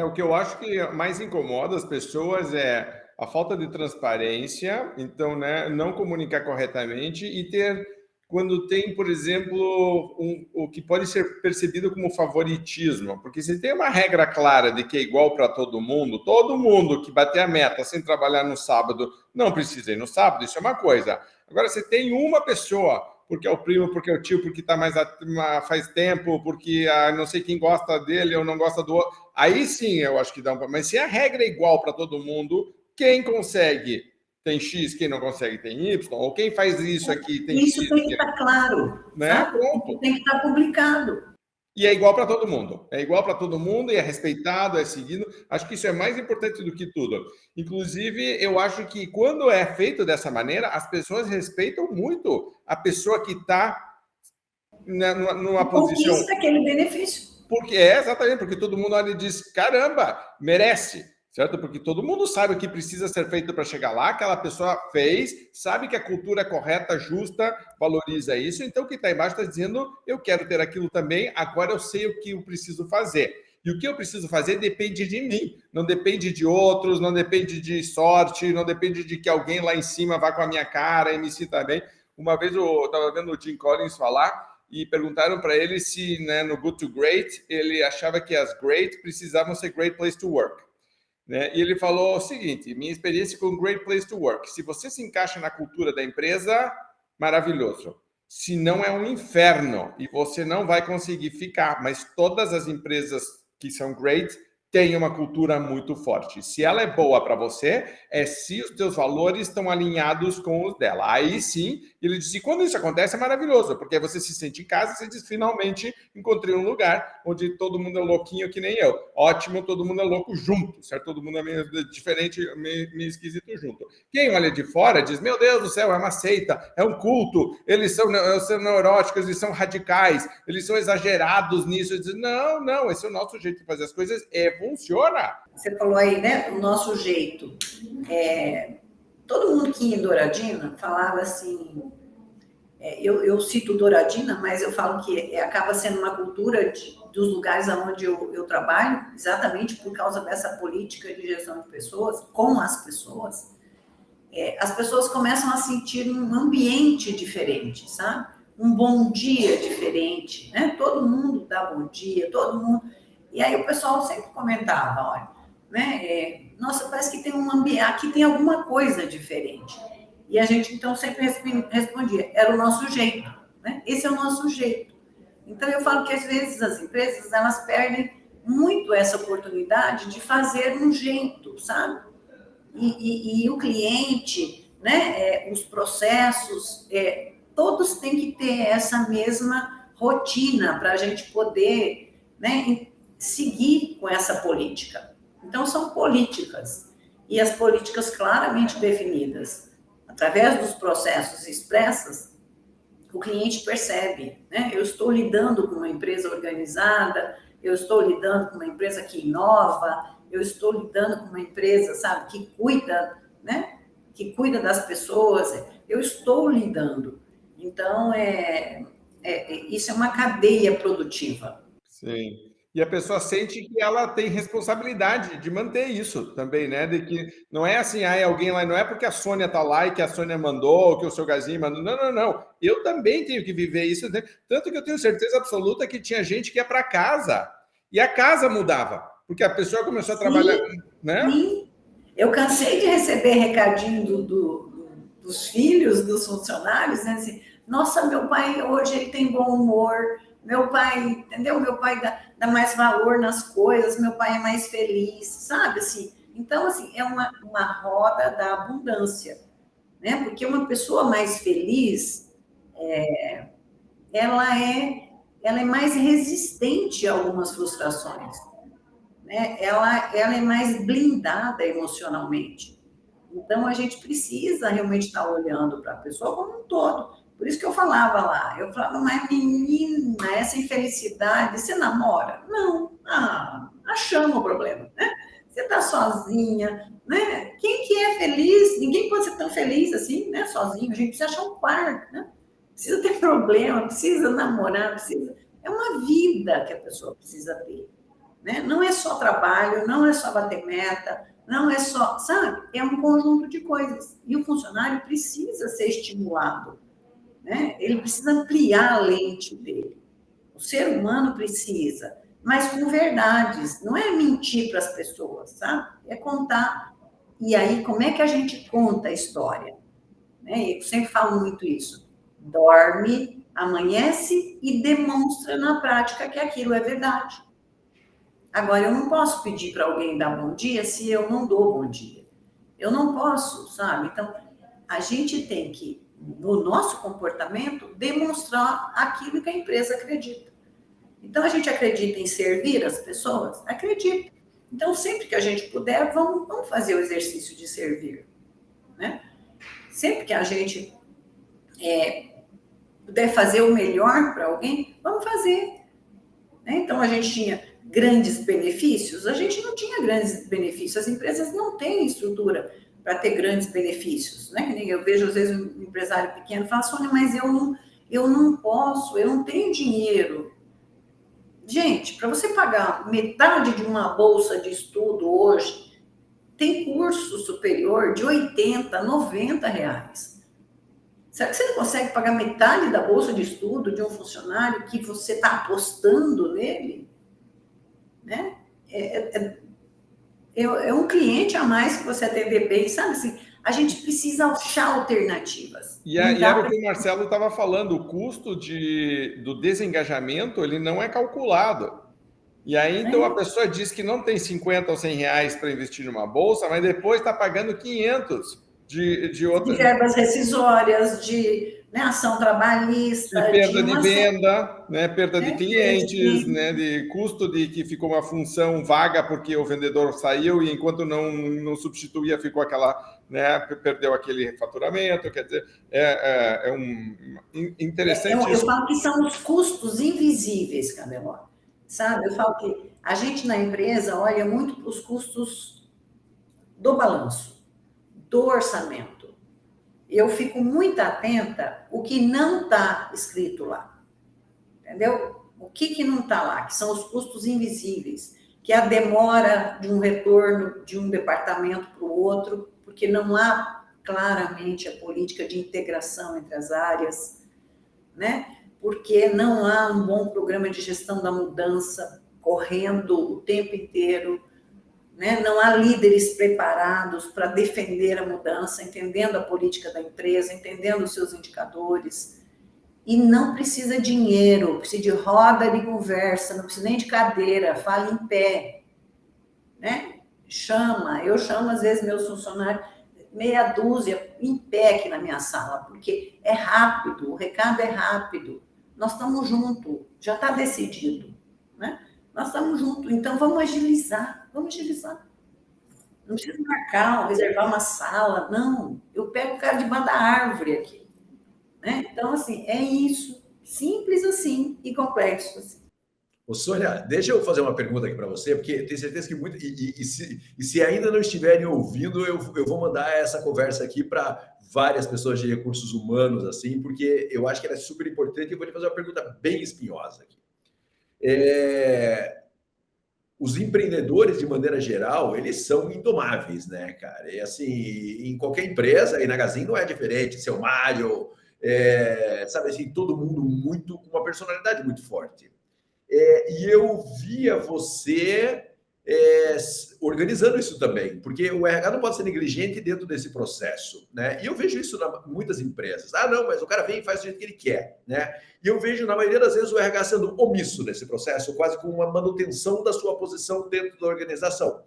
O que eu acho que mais incomoda as pessoas é a falta de transparência, então, né, não comunicar corretamente e quando tem, por exemplo, o que pode ser percebido como favoritismo, porque se tem uma regra clara de que é igual para todo mundo que bater a meta sem trabalhar no sábado não precisa ir no sábado, isso é uma coisa. Agora, se tem uma pessoa, porque é o primo, porque é o tio, porque está mais faz tempo, porque não sei quem gosta dele ou não gosta do outro. Aí sim eu acho que dá Mas se a regra é igual para todo mundo, quem consegue tem X, quem não consegue tem Y, ou quem faz isso aqui tem X. Isso tem que estar claro, né? Pronto. Tem que estar publicado. E é igual para todo mundo. É igual para todo mundo e é respeitado, é seguido. Acho que isso é mais importante do que tudo. Inclusive, eu acho que quando é feito dessa maneira, as pessoas respeitam muito a pessoa que está numa posição... Conquista aquele benefício. Exatamente, porque todo mundo olha e diz, caramba, merece. Certo? Porque todo mundo sabe o que precisa ser feito para chegar lá, aquela pessoa fez, sabe que a cultura é correta, justa, valoriza isso, então o que está embaixo está dizendo, eu quero ter aquilo também, agora eu sei o que eu preciso fazer. E o que eu preciso fazer depende de mim, não depende de outros, não depende de sorte, não depende de que alguém lá em cima vá com a minha cara e me sinta bem. Uma vez eu estava vendo o Jim Collins falar e perguntaram para ele se, né, no Good to Great, ele achava que as great precisavam ser great place to work. Né? E ele falou o seguinte, minha experiência com Great Place to Work, se você se encaixa na cultura da empresa, maravilhoso. Se não, é um inferno e você não vai conseguir ficar, mas todas as empresas que são great têm uma cultura muito forte. Se ela é boa para você, é se os teus valores estão alinhados com os dela. Aí sim, ele disse, quando isso acontece é maravilhoso, porque você se sente em casa e você diz, finalmente encontrei um lugar onde todo mundo é louquinho que nem eu. Ótimo, todo mundo é louco junto, certo? Todo mundo é meio diferente, meio esquisito junto. Quem olha de fora diz, meu Deus do céu, é uma seita, é um culto, eles são neuróticos, eles são radicais, eles são exagerados nisso. Eu diz, não, esse é o nosso jeito de fazer as coisas, funciona. Você falou aí, né, o nosso jeito. Todo mundo que ia em Douradina falava assim, eu cito Douradina, mas eu falo que acaba sendo uma cultura dos lugares onde eu trabalho, exatamente por causa dessa política de gestão de pessoas, com as pessoas. As pessoas começam a sentir um ambiente diferente, sabe? Um bom dia diferente, né? Todo mundo dá bom dia, todo mundo... E aí o pessoal sempre comentava, olha, né, nossa, parece que tem um ambiente, aqui tem alguma coisa diferente. E a gente, então, sempre respondia, era o nosso jeito, né? Esse é o nosso jeito. Então, eu falo que, às vezes, as empresas, elas perdem muito essa oportunidade de fazer um jeito, sabe? E o cliente, né, os processos, todos têm que ter essa mesma rotina para a gente poder, né, seguir com essa política. Então, são políticas, e as políticas claramente definidas, através dos processos expressos, o cliente percebe, né? Eu estou lidando com uma empresa organizada, eu estou lidando com uma empresa que inova, eu estou lidando com uma empresa, sabe, que cuida, né? Que cuida das pessoas, eu estou lidando. Então, isso é uma cadeia produtiva. Sim. E a pessoa sente que ela tem responsabilidade de manter isso também, né? De que não é assim, alguém lá, não é porque a Sônia está lá e que a Sônia mandou, ou que o seu Gazinho mandou. Não. Eu também tenho que viver isso. Né? Tanto que eu tenho certeza absoluta que tinha gente que ia para casa e a casa mudava, porque a pessoa começou a trabalhar, né? Sim. Eu cansei de receber recadinho dos filhos, dos funcionários, né? Assim, nossa, meu pai hoje ele tem bom humor, meu pai, entendeu? Meu pai dá mais valor nas coisas, meu pai é mais feliz, sabe? Assim, então, assim, é uma roda da abundância, né? Porque uma pessoa mais feliz, ela é mais resistente a algumas frustrações, né? Ela é mais blindada emocionalmente. Então, a gente precisa realmente estar olhando para a pessoa como um todo. Por isso que eu falava lá, mas menina, essa infelicidade, você namora? Não, achamos o problema, né? Você está sozinha, né? Quem que é feliz? Ninguém pode ser tão feliz assim, né? Sozinho, a gente precisa achar um par, né? Precisa ter problema, precisa namorar, precisa... É uma vida que a pessoa precisa ter, né? Não é só trabalho, não é só bater meta, não é só, sabe? É um conjunto de coisas. E o funcionário precisa ser estimulado, né? Ele precisa ampliar a lente dele. O ser humano precisa, mas com verdades. Não é mentir para as pessoas, sabe? É contar. E aí, como é que a gente conta a história? Né? Eu sempre falo muito isso. Dorme, amanhece e demonstra na prática que aquilo é verdade. Agora, eu não posso pedir para alguém dar bom dia se eu não dou bom dia. Eu não posso, sabe? Então, a gente tem que, no nosso comportamento, demonstrar aquilo que a empresa acredita. Então, a gente acredita em servir as pessoas? Acredita. Então, sempre que a gente puder, vamos fazer o exercício de servir, né? Sempre que a gente puder fazer o melhor para alguém, vamos fazer. Né? Então, a gente tinha grandes benefícios? A gente não tinha grandes benefícios. As empresas não têm estrutura para ter grandes benefícios. Né? Eu vejo, às vezes, um empresário pequeno fala, Sônia, mas eu não posso, eu não tenho dinheiro. Gente, para você pagar metade de uma bolsa de estudo hoje, tem curso superior de 80, 90 reais. Será que você não consegue pagar metade da bolsa de estudo de um funcionário que você está apostando nele? Né? É um cliente a mais que você atender bem, sabe assim? A gente precisa achar alternativas. E era o que o Marcelo estava falando, o custo do desengajamento, ele não é calculado. E aí, então, a pessoa diz que não tem 50 ou 100 reais para investir numa bolsa, mas depois está pagando 500 de outras... De verbas rescisórias, de ação trabalhista... De perda de venda, né, perda de clientes, né, de custo de que ficou uma função vaga porque o vendedor saiu e enquanto não substituía ficou aquela, né, perdeu aquele faturamento, quer dizer, interessante isso. Eu falo que são os custos invisíveis, Candeló, sabe? Eu falo que a gente na empresa olha muito para os custos do balanço, do orçamento. Eu fico muito atenta o que não está escrito lá, entendeu? O que não está lá, que são os custos invisíveis, que é a demora de um retorno de um departamento para o outro, porque não há claramente a política de integração entre as áreas, né? Porque não há um bom programa de gestão da mudança correndo o tempo inteiro, né? Não há líderes preparados para defender a mudança, entendendo a política da empresa, entendendo os seus indicadores. E não precisa dinheiro, precisa de roda de conversa, não precisa nem de cadeira, fala em pé, né? Eu chamo às vezes meus funcionários, meia dúzia em pé aqui na minha sala, porque é rápido, o recado é rápido. Nós estamos juntos, já está decidido, né? Nós estamos juntos, então vamos agilizar. Não precisa marcar, reservar uma sala, não. Eu pego o cara debaixo da árvore aqui, né? Então, assim, é isso, simples assim e complexo assim. Ô, Sônia, deixa eu fazer uma pergunta aqui para você, porque tenho certeza que muito. Se ainda não estiverem ouvindo, eu vou mandar essa conversa aqui para várias pessoas de recursos humanos, assim, porque eu acho que ela é super importante e eu vou te fazer uma pergunta bem espinhosa aqui. Os empreendedores, de maneira geral, eles são indomáveis, né, cara? E assim, em qualquer empresa, e na Gazin não é diferente, seu Mário, sabe assim, todo mundo muito com uma personalidade muito forte. E eu via você organizando isso também, porque o RH não pode ser negligente dentro desse processo, né? E eu vejo isso em muitas empresas. Ah, não, mas o cara vem e faz do jeito que ele quer, né? E eu vejo, na maioria das vezes, o RH sendo omisso nesse processo, quase com uma manutenção da sua posição dentro da organização.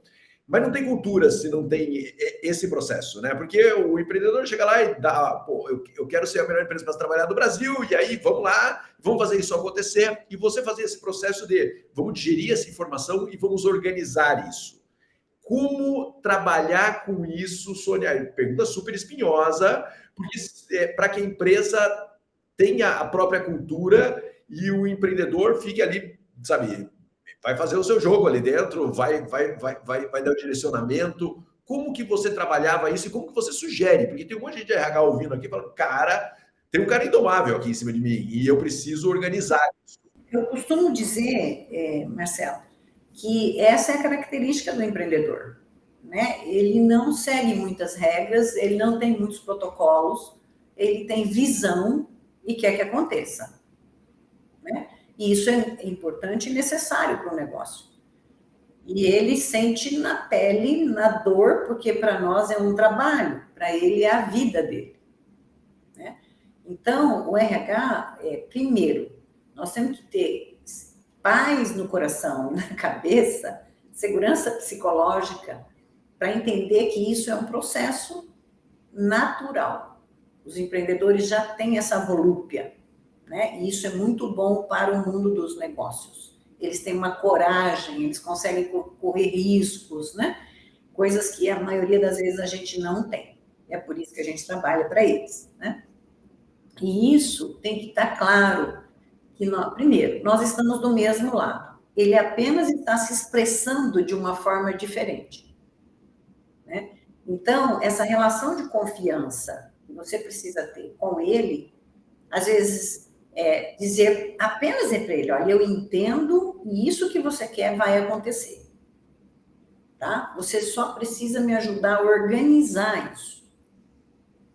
Mas não tem cultura se não tem esse processo, né? Porque o empreendedor chega lá e dá, pô, eu quero ser a melhor empresa para trabalhar no Brasil, e aí vamos lá, vamos fazer isso acontecer, e você fazer esse processo de vamos digerir essa informação e vamos organizar isso. Como trabalhar com isso, Sônia? Pergunta super espinhosa, porque para que a empresa tenha a própria cultura e o empreendedor fique ali, sabe, vai fazer o seu jogo ali dentro, vai dar o direcionamento. Como que você trabalhava isso e como que você sugere? Porque tem um monte de RH ouvindo aqui falando, cara, tem um cara indomável aqui em cima de mim e eu preciso organizar isso. Eu costumo dizer, Marcelo, que essa é a característica do empreendedor, né? Ele não segue muitas regras, ele não tem muitos protocolos, ele tem visão e quer que aconteça, né? E isso é importante e necessário para o negócio. E ele sente na pele, na dor, porque para nós é um trabalho, para ele é a vida dele, né? Então, o RH, primeiro, nós temos que ter paz no coração, na cabeça, segurança psicológica, para entender que isso é um processo natural. Os empreendedores já têm essa volúpia, né? E isso é muito bom para o mundo dos negócios. Eles têm uma coragem, eles conseguem correr riscos, né? Coisas que a maioria das vezes a gente não tem. É por isso que a gente trabalha para eles, né? E isso tem que estar claro, que primeiro, nós estamos do mesmo lado. Ele apenas está se expressando de uma forma diferente, né? Então, essa relação de confiança que você precisa ter com ele, às vezes apenas dizer para ele, olha, eu entendo e isso que você quer vai acontecer, tá? Você só precisa me ajudar a organizar isso,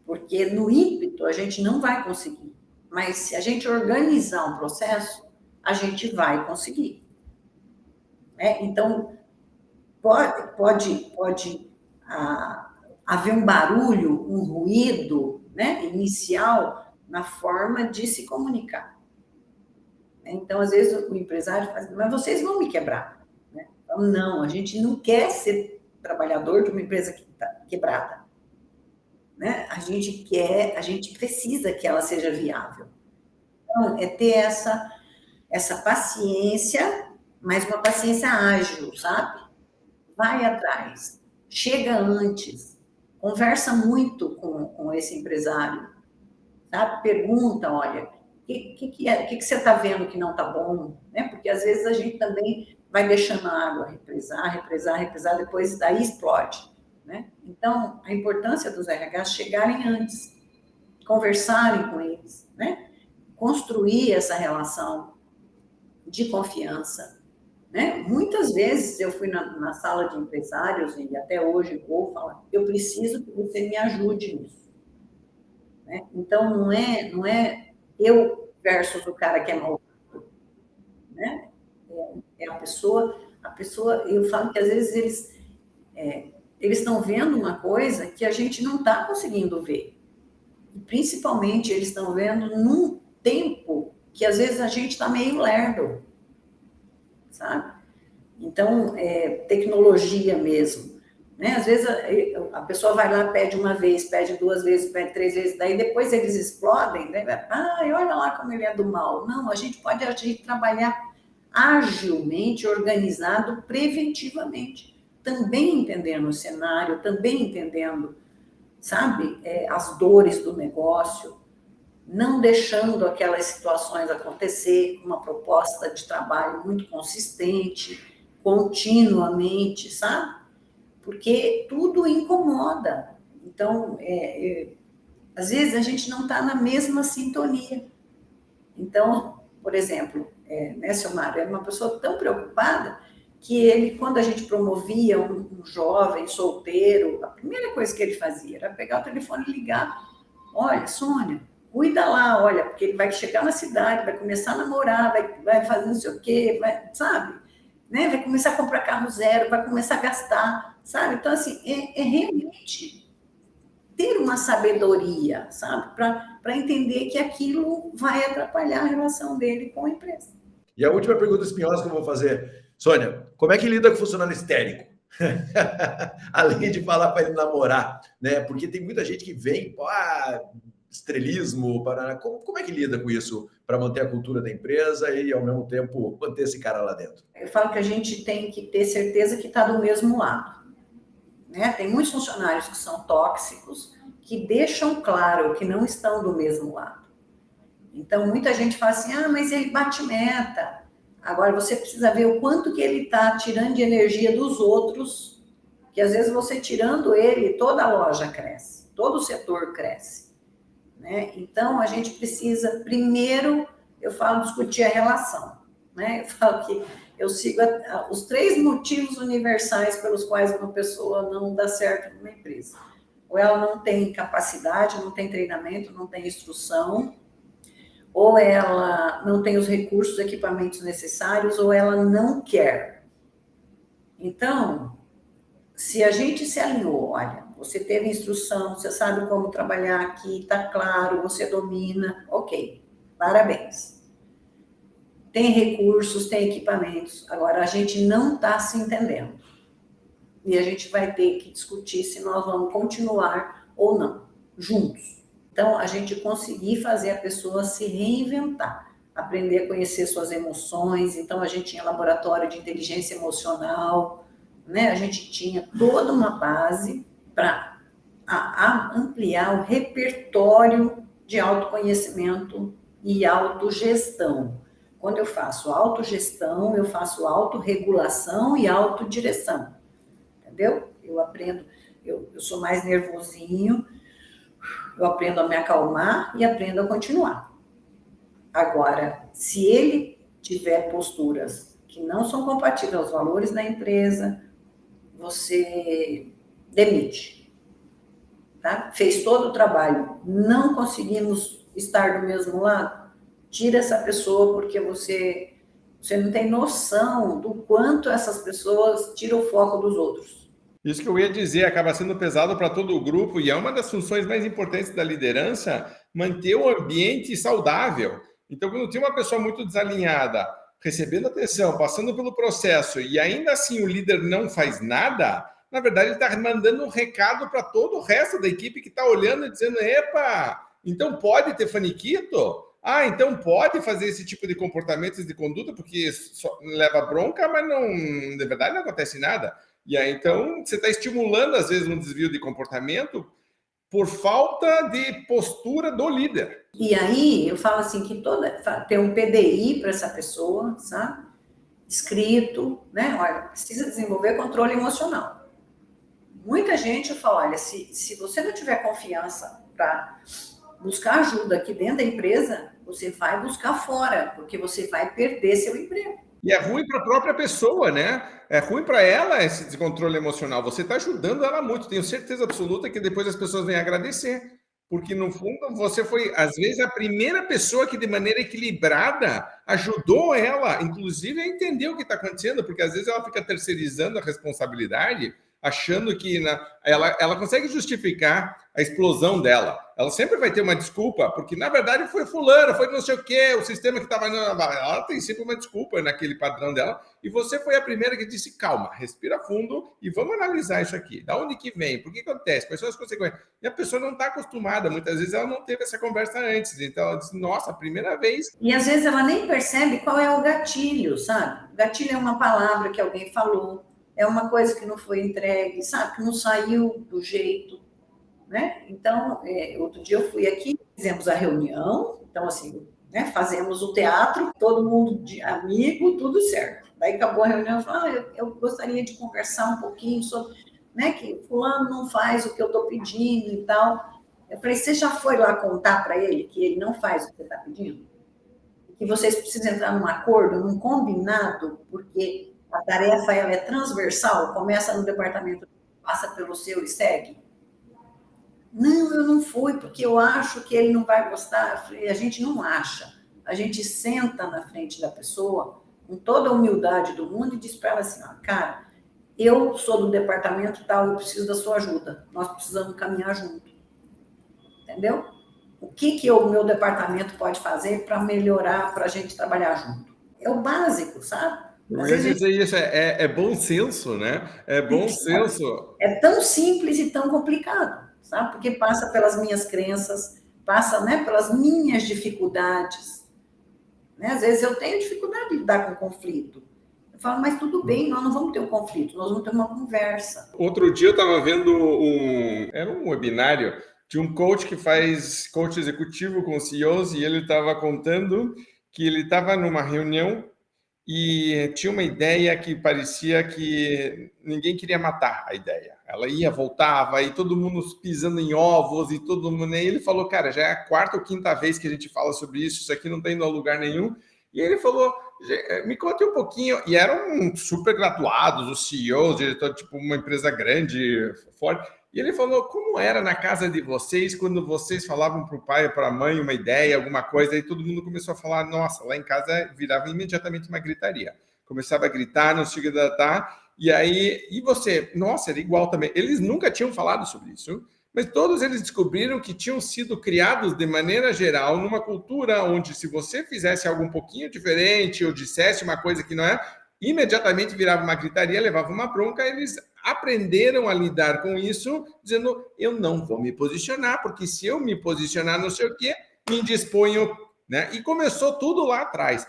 porque no ímpeto a gente não vai conseguir, mas se a gente organizar um processo, a gente vai conseguir, né? Então, pode haver um barulho, um ruído, né, inicial, na forma de se comunicar. Então, às vezes, o empresário fala, mas vocês vão me quebrar, né? Então, não, a gente não quer ser trabalhador de uma empresa que está quebrada, né? A gente precisa que ela seja viável. Então, é ter essa paciência, mas uma paciência ágil, sabe? Vai atrás, chega antes, conversa muito com esse empresário, sabe? Pergunta, olha, o que você está vendo que não está bom, né? Porque às vezes a gente também vai deixando a água represar, depois daí explode, né? Então, a importância dos RH chegarem antes, conversarem com eles, né? Construir essa relação de confiança, né? Muitas vezes eu fui na sala de empresários e até hoje vou falar, eu preciso que você me ajude nisso, né? Então, não é eu versus o cara que é malvado, né? É a pessoa, eu falo que às vezes eles estão vendo uma coisa que a gente não está conseguindo ver. E, principalmente, eles estão vendo num tempo que, às vezes, a gente está meio lerdo, sabe? Então, tecnologia mesmo, né? Às vezes, a pessoa vai lá, pede uma vez, pede 2 vezes, pede 3 vezes, daí depois eles explodem, né? Olha lá como ele é do mal. Não, a gente pode agir, trabalhar agilmente, organizado, preventivamente. Também entendendo o cenário, também entendendo, sabe, as dores do negócio, não deixando aquelas situações acontecer, uma proposta de trabalho muito consistente, continuamente, sabe? Porque tudo incomoda. Então, às vezes a gente não está na mesma sintonia. Então, por exemplo, né, seu Mário, era uma pessoa tão preocupada que ele, quando a gente promovia um jovem solteiro, a primeira coisa que ele fazia era pegar o telefone e ligar. Olha, Sônia, cuida lá, olha, porque ele vai chegar na cidade, vai começar a namorar, vai fazer não sei o quê, sabe? Né? Vai começar a comprar carro zero, vai começar a gastar, sabe? Então, assim, realmente ter uma sabedoria, sabe? Para entender que aquilo vai atrapalhar a relação dele com a empresa. E a última pergunta espinhosa que eu vou fazer, Sônia, como é que lida com o funcionário histérico? Além de falar para ele namorar, né? Porque tem muita gente que vem, estrelismo, como é que lida com isso para manter a cultura da empresa e, ao mesmo tempo, manter esse cara lá dentro? Eu falo que a gente tem que ter certeza que está do mesmo lado, né? Tem muitos funcionários que são tóxicos, que deixam claro que não estão do mesmo lado. Então, muita gente fala assim, mas ele bate meta. Agora, você precisa ver o quanto que ele está tirando de energia dos outros, que às vezes você tirando ele, toda a loja cresce, todo o setor cresce, né? Então, a gente precisa, primeiro, eu falo, discutir a relação, né? Eu falo que eu sigo os 3 motivos universais pelos quais uma pessoa não dá certo numa empresa. Ou ela não tem capacidade, não tem treinamento, não tem instrução, ou ela não tem os recursos, equipamentos necessários, ou ela não quer. Então, se a gente se alinhou, olha, você teve instrução, você sabe como trabalhar aqui, está claro, você domina, ok, parabéns. Tem recursos, tem equipamentos, agora a gente não está se entendendo. E a gente vai ter que discutir se nós vamos continuar ou não, juntos. Então, a gente conseguir fazer a pessoa se reinventar, aprender a conhecer suas emoções. Então, a gente tinha laboratório de inteligência emocional, né? A gente tinha toda uma base para ampliar o repertório de autoconhecimento e autogestão. Quando eu faço autogestão, eu faço autorregulação e autodireção. Entendeu? Eu aprendo, eu sou mais nervosinho, eu aprendo a me acalmar e aprendo a continuar. Agora, se ele tiver posturas que não são compatíveis aos valores da empresa, você demite. Tá? Fez todo o trabalho, não conseguimos estar do mesmo lado, tira essa pessoa, porque você não tem noção do quanto essas pessoas tiram o foco dos outros. Isso que eu ia dizer, acaba sendo pesado para todo o grupo e é uma das funções mais importantes da liderança, manter o ambiente saudável. Então, quando tem uma pessoa muito desalinhada, recebendo atenção, passando pelo processo e ainda assim o líder não faz nada, na verdade ele está mandando um recado para todo o resto da equipe que está olhando e dizendo, epa, então pode ter faniquito? Então pode fazer esse tipo de comportamento e de conduta, porque só leva bronca, mas não, na verdade não acontece nada. E aí, então, você está estimulando, às vezes, um desvio de comportamento por falta de postura do líder. E aí, eu falo assim, que tem um PDI para essa pessoa, sabe? Escrito, né? Olha, precisa desenvolver controle emocional. Muita gente fala, olha, se você não tiver confiança para buscar ajuda aqui dentro da empresa, você vai buscar fora, porque você vai perder seu emprego. E é ruim para a própria pessoa, né? É ruim para ela esse descontrole emocional. Você está ajudando ela muito. Tenho certeza absoluta que depois as pessoas vêm agradecer. Porque, no fundo, você foi, às vezes, a primeira pessoa que, de maneira equilibrada, ajudou ela, inclusive, a entender o que está acontecendo. Porque, às vezes, ela fica terceirizando a responsabilidade achando que ela consegue justificar a explosão dela. Ela sempre vai ter uma desculpa, porque na verdade foi fulano, foi não sei o quê, o sistema que estava... Ela tem sempre uma desculpa naquele padrão dela, e você foi a primeira que disse, calma, respira fundo e vamos analisar isso aqui. Da onde que vem? Por que acontece? Quais são as consequências? E a pessoa não está acostumada, muitas vezes ela não teve essa conversa antes, então ela diz, nossa, a primeira vez... E às vezes ela nem percebe qual é o gatilho, sabe? Gatilho é uma palavra que alguém falou, é uma coisa que não foi entregue, sabe? Que não saiu do jeito, né? Então, outro dia eu fui aqui, fizemos a reunião, então assim, né, fazemos o teatro, todo mundo de amigo, tudo certo. Daí acabou a reunião, eu falei, eu gostaria de conversar um pouquinho sobre, né, que fulano não faz o que eu estou pedindo e tal. Eu falei, você já foi lá contar para ele que ele não faz o que você está pedindo? Que vocês precisam entrar num acordo, num combinado, porque a tarefa ela é transversal, começa no departamento, passa pelo seu e segue? Não, eu não fui, porque eu acho que ele não vai gostar. Eu falei, a gente não acha. A gente senta na frente da pessoa, com toda a humildade do mundo, e diz para ela assim, ó, cara, eu sou do departamento tal, eu preciso da sua ajuda. Nós precisamos caminhar junto. Entendeu? O que o meu departamento pode fazer para melhorar, para a gente trabalhar junto? É o básico, sabe? Eu ia dizer isso, é bom senso, né? É bom senso. É tão simples e tão complicado, sabe? Porque passa pelas minhas crenças, passa, né, pelas minhas dificuldades. Né? Às vezes eu tenho dificuldade de lidar com conflito. Eu falo, mas tudo bem, nós não vamos ter um conflito, nós vamos ter uma conversa. Outro dia eu estava vendo era um webinário de um coach que faz coach executivo com CEOs, e ele estava contando que ele estava numa reunião e tinha uma ideia que parecia que ninguém queria matar a ideia. Ela ia, voltava, e todo mundo pisando em ovos, e todo mundo... E ele falou, cara, já é a quarta ou quinta vez que a gente fala sobre isso aqui não está indo a lugar nenhum. E ele falou, me conte um pouquinho, e eram super graduados, os CEOs, diretor, tipo uma empresa grande, forte. E ele falou, como era na casa de vocês, quando vocês falavam para o pai ou para a mãe uma ideia, alguma coisa, e todo mundo começou a falar, nossa, lá em casa virava imediatamente uma gritaria. Começava a gritar, não se hidratar, e aí, e você? Nossa, era igual também. Eles nunca tinham falado sobre isso, mas todos eles descobriram que tinham sido criados de maneira geral numa cultura onde se você fizesse algo um pouquinho diferente ou dissesse uma coisa que não é, imediatamente virava uma gritaria, levava uma bronca, eles aprenderam a lidar com isso, dizendo, eu não vou me posicionar, porque se eu me posicionar não sei o quê, me indisponho, né? E começou tudo lá atrás.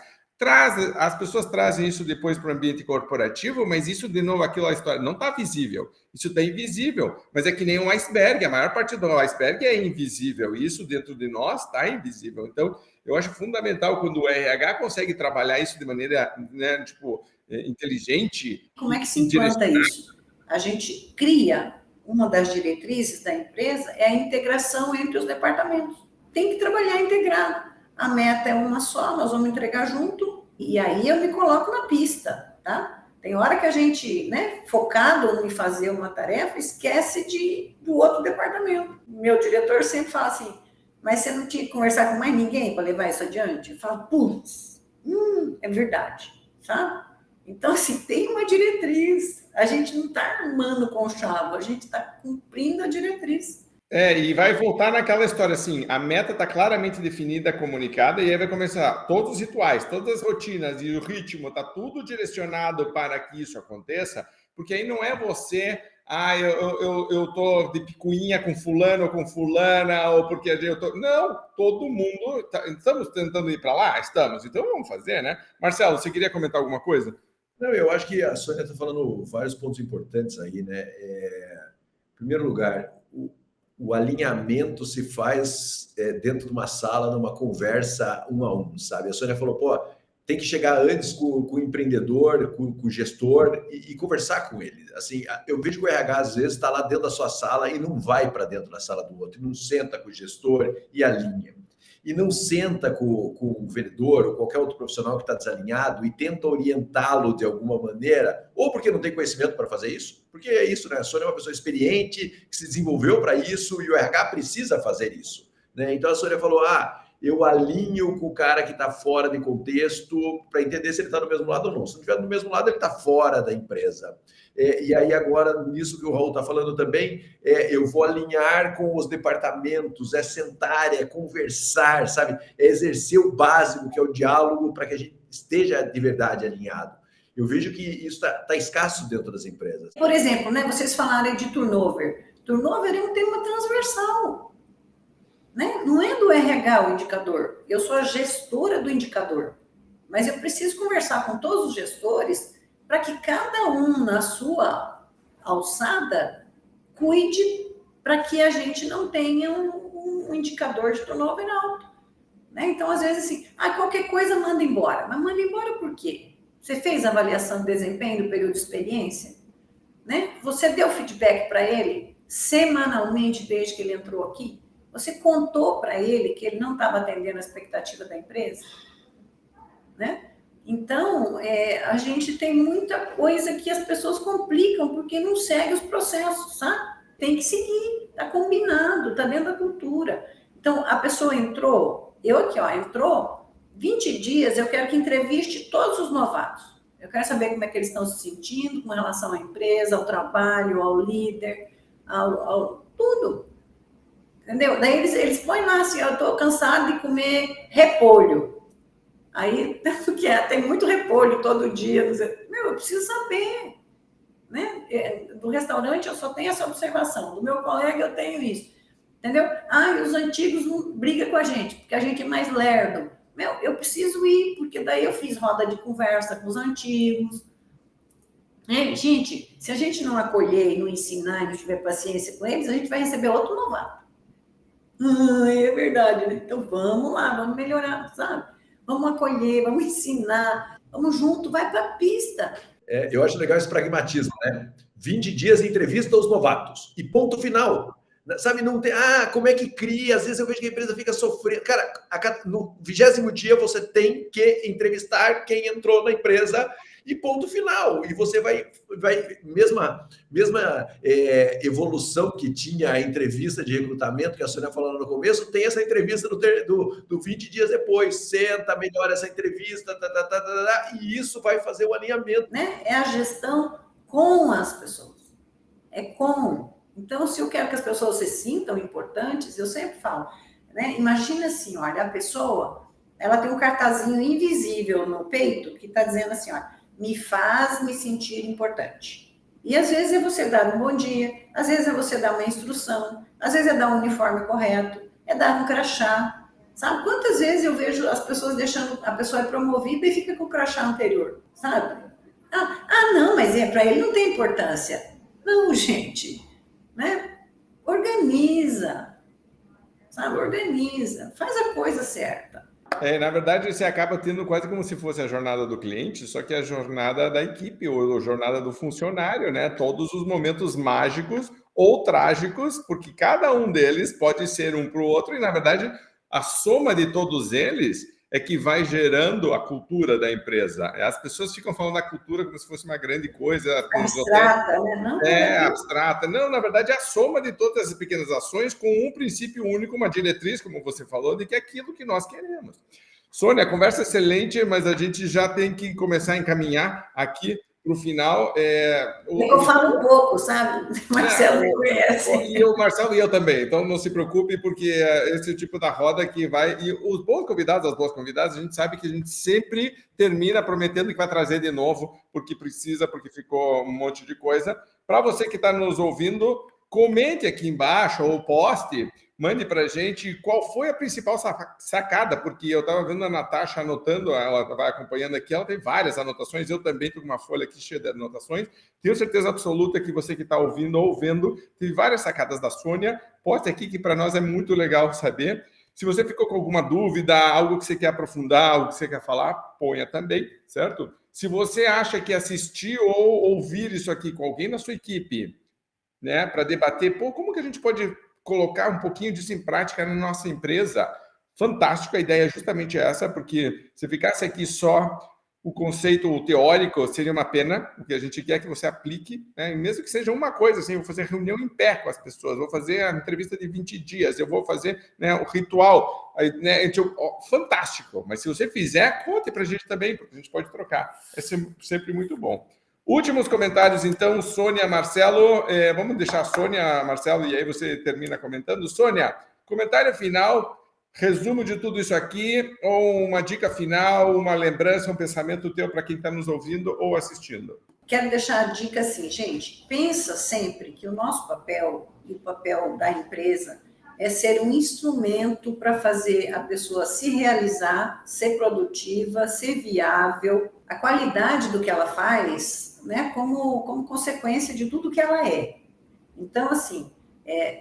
As pessoas trazem isso depois para o ambiente corporativo, mas isso, de novo, aquilo, a história não está visível. Isso está invisível, mas é que nem um iceberg. A maior parte do iceberg é invisível. E isso dentro de nós está invisível. Então, eu acho fundamental quando o RH consegue trabalhar isso de maneira, né, tipo, inteligente. Como é que se implanta isso? A gente cria, uma das diretrizes da empresa é a integração entre os departamentos. Tem que trabalhar integrado. A meta é uma só, nós vamos entregar junto, e aí eu me coloco na pista, tá? Tem hora que a gente, né, focado em fazer uma tarefa, esquece do outro departamento. Meu diretor sempre fala assim, mas você não tinha que conversar com mais ninguém para levar isso adiante? Eu falo, putz, é verdade, sabe? Então, assim, tem uma diretriz, a gente não está armando com chave, a gente está cumprindo a diretriz. E vai voltar naquela história assim, a meta está claramente definida, comunicada, e aí vai começar todos os rituais, todas as rotinas e o ritmo, está tudo direcionado para que isso aconteça, porque aí não é você, eu tô de picuinha com fulano ou com fulana, ou porque eu tô... Não, todo mundo, estamos tentando ir para lá? Estamos, então vamos fazer, né? Marcelo, você queria comentar alguma coisa? Não, eu acho que a Sônia está falando vários pontos importantes aí, né? Em primeiro lugar, o alinhamento se faz dentro de uma sala, numa conversa um a um, sabe? A Sônia falou, pô, tem que chegar antes com o empreendedor, com o gestor e conversar com ele. Assim, eu vejo que o RH, às vezes, está lá dentro da sua sala e não vai para dentro da sala do outro, e não senta com o gestor e alinha. E não senta com o vendedor ou qualquer outro profissional que está desalinhado e tenta orientá-lo de alguma maneira, ou porque não tem conhecimento para fazer isso, porque é isso, né? A Sônia é uma pessoa experiente, que se desenvolveu para isso, e o RH precisa fazer isso, né? Então a Sônia falou, eu alinho com o cara que está fora de contexto para entender se ele está do mesmo lado ou não. Se não estiver do mesmo lado, ele está fora da empresa. E aí agora, nisso que o Raul está falando também, eu vou alinhar com os departamentos, sentar, conversar, sabe? É exercer o básico, que é o diálogo, para que a gente esteja de verdade alinhado. Eu vejo que isso está escasso dentro das empresas. Por exemplo, né, vocês falaram de turnover. Turnover é um tema transversal. Né? Não é do RH o indicador. Eu sou a gestora do indicador. Mas eu preciso conversar com todos os gestores para que cada um, na sua alçada, cuide para que a gente não tenha um indicador de turnover alto. Né? Então, às vezes, assim, qualquer coisa manda embora. Mas manda embora por quê? Você fez avaliação de desempenho do período de experiência? Né? Você deu feedback para ele semanalmente desde que ele entrou aqui? Você contou para ele que ele não estava atendendo a expectativa da empresa? Né? Então, a gente tem muita coisa que as pessoas complicam porque não segue os processos, sabe? Tem que seguir, está combinado, está dentro da cultura. Então, a pessoa entrou, entrou, 20 dias, eu quero que entreviste todos os novatos. Eu quero saber como é que eles estão se sentindo com relação à empresa, ao trabalho, ao líder, ao tudo. Entendeu? Daí eles põem lá assim, eu estou cansado de comer repolho. Aí, tem muito repolho todo dia. Eu preciso saber. Né? Do restaurante eu só tenho essa observação. Do meu colega eu tenho isso. Entendeu? Os antigos não brigam com a gente, porque a gente é mais lerdo. Eu preciso ir, porque daí eu fiz roda de conversa com os antigos. Gente, se a gente não acolher e não ensinar e não tiver paciência com eles, a gente vai receber outro novato. É verdade, né? Então vamos lá, vamos melhorar, sabe? Vamos acolher, vamos ensinar, vamos junto, vai para a pista. Eu acho legal esse pragmatismo, né? 20 dias de entrevista aos novatos e ponto final. Sabe, não tem... como é que cria? Às vezes eu vejo que a empresa fica sofrendo. Cara, no 20º dia você tem que entrevistar quem entrou na empresa e ponto final. E você vai mesma evolução que tinha a entrevista de recrutamento, que a Sônia falou no começo, tem essa entrevista do 20 dias depois. Senta, melhora essa entrevista, e isso vai fazer o alinhamento. Né? É a gestão com as pessoas. É com... Então, se eu quero que as pessoas se sintam importantes, eu sempre falo, né? Imagina assim, olha, a pessoa, ela tem um cartazinho invisível no peito que está dizendo assim, olha, me faz me sentir importante. E às vezes é você dar um bom dia, às vezes é você dar uma instrução, às vezes é dar um uniforme correto, é dar um crachá. Sabe quantas vezes eu vejo as pessoas deixando, a pessoa é promovida e fica com o crachá anterior, sabe? Não, mas para ele não tem importância. Não, gente... Né? Organiza, sabe? Organiza, faz a coisa certa. Na verdade, você acaba tendo quase como se fosse a jornada do cliente, só que a jornada da equipe, ou a jornada do funcionário, né? Todos os momentos mágicos ou trágicos, porque cada um deles pode ser um para o outro, e na verdade, a soma de todos eles é que vai gerando a cultura da empresa. As pessoas ficam falando da cultura como se fosse uma grande coisa. Abstrata, né? Não, abstrata. Não, na verdade, é a soma de todas as pequenas ações com um princípio único, uma diretriz, como você falou, de que é aquilo que nós queremos. Sônia, conversa excelente, mas a gente já tem que começar a encaminhar aqui para o final. Eu falo um pouco, sabe? Marcelo me conhece. E o Marcelo e eu também, então não se preocupe, porque esse é o tipo da roda que vai... E os bons convidados, as boas convidadas, a gente sabe que a gente sempre termina prometendo que vai trazer de novo, porque precisa, porque ficou um monte de coisa. Para você que está nos ouvindo, comente aqui embaixo ou poste, mande para a gente qual foi a principal sacada, porque eu estava vendo a Natasha anotando, ela vai acompanhando aqui, ela tem várias anotações, eu também estou com uma folha aqui cheia de anotações, tenho certeza absoluta que você que está ouvindo ou vendo, tem várias sacadas da Sônia, poste aqui que para nós é muito legal saber. Se você ficou com alguma dúvida, algo que você quer aprofundar, algo que você quer falar, ponha também, certo? Se você acha que assistir ou ouvir isso aqui com alguém na sua equipe, né, para debater, como que a gente pode colocar um pouquinho disso em prática na nossa empresa? Fantástico, a ideia é justamente essa, porque se ficasse aqui só o conceito teórico, seria uma pena, o que a gente quer é que você aplique, né? Mesmo que seja uma coisa, assim, eu vou fazer reunião em pé com as pessoas, vou fazer a entrevista de 20 dias, eu vou fazer, né, o ritual, né, fantástico, mas se você fizer, conte para a gente também, porque a gente pode trocar, é sempre muito bom. Últimos comentários, então, Sônia, Marcelo. Vamos deixar a Sônia, Marcelo, e aí você termina comentando. Sônia, comentário final, resumo de tudo isso aqui, ou uma dica final, uma lembrança, um pensamento teu para quem está nos ouvindo ou assistindo. Quero deixar a dica assim, gente, pensa sempre que o nosso papel e o papel da empresa é ser um instrumento para fazer a pessoa se realizar, ser produtiva, ser viável, a qualidade do que ela faz, né, como consequência de tudo que ela é. Então, assim,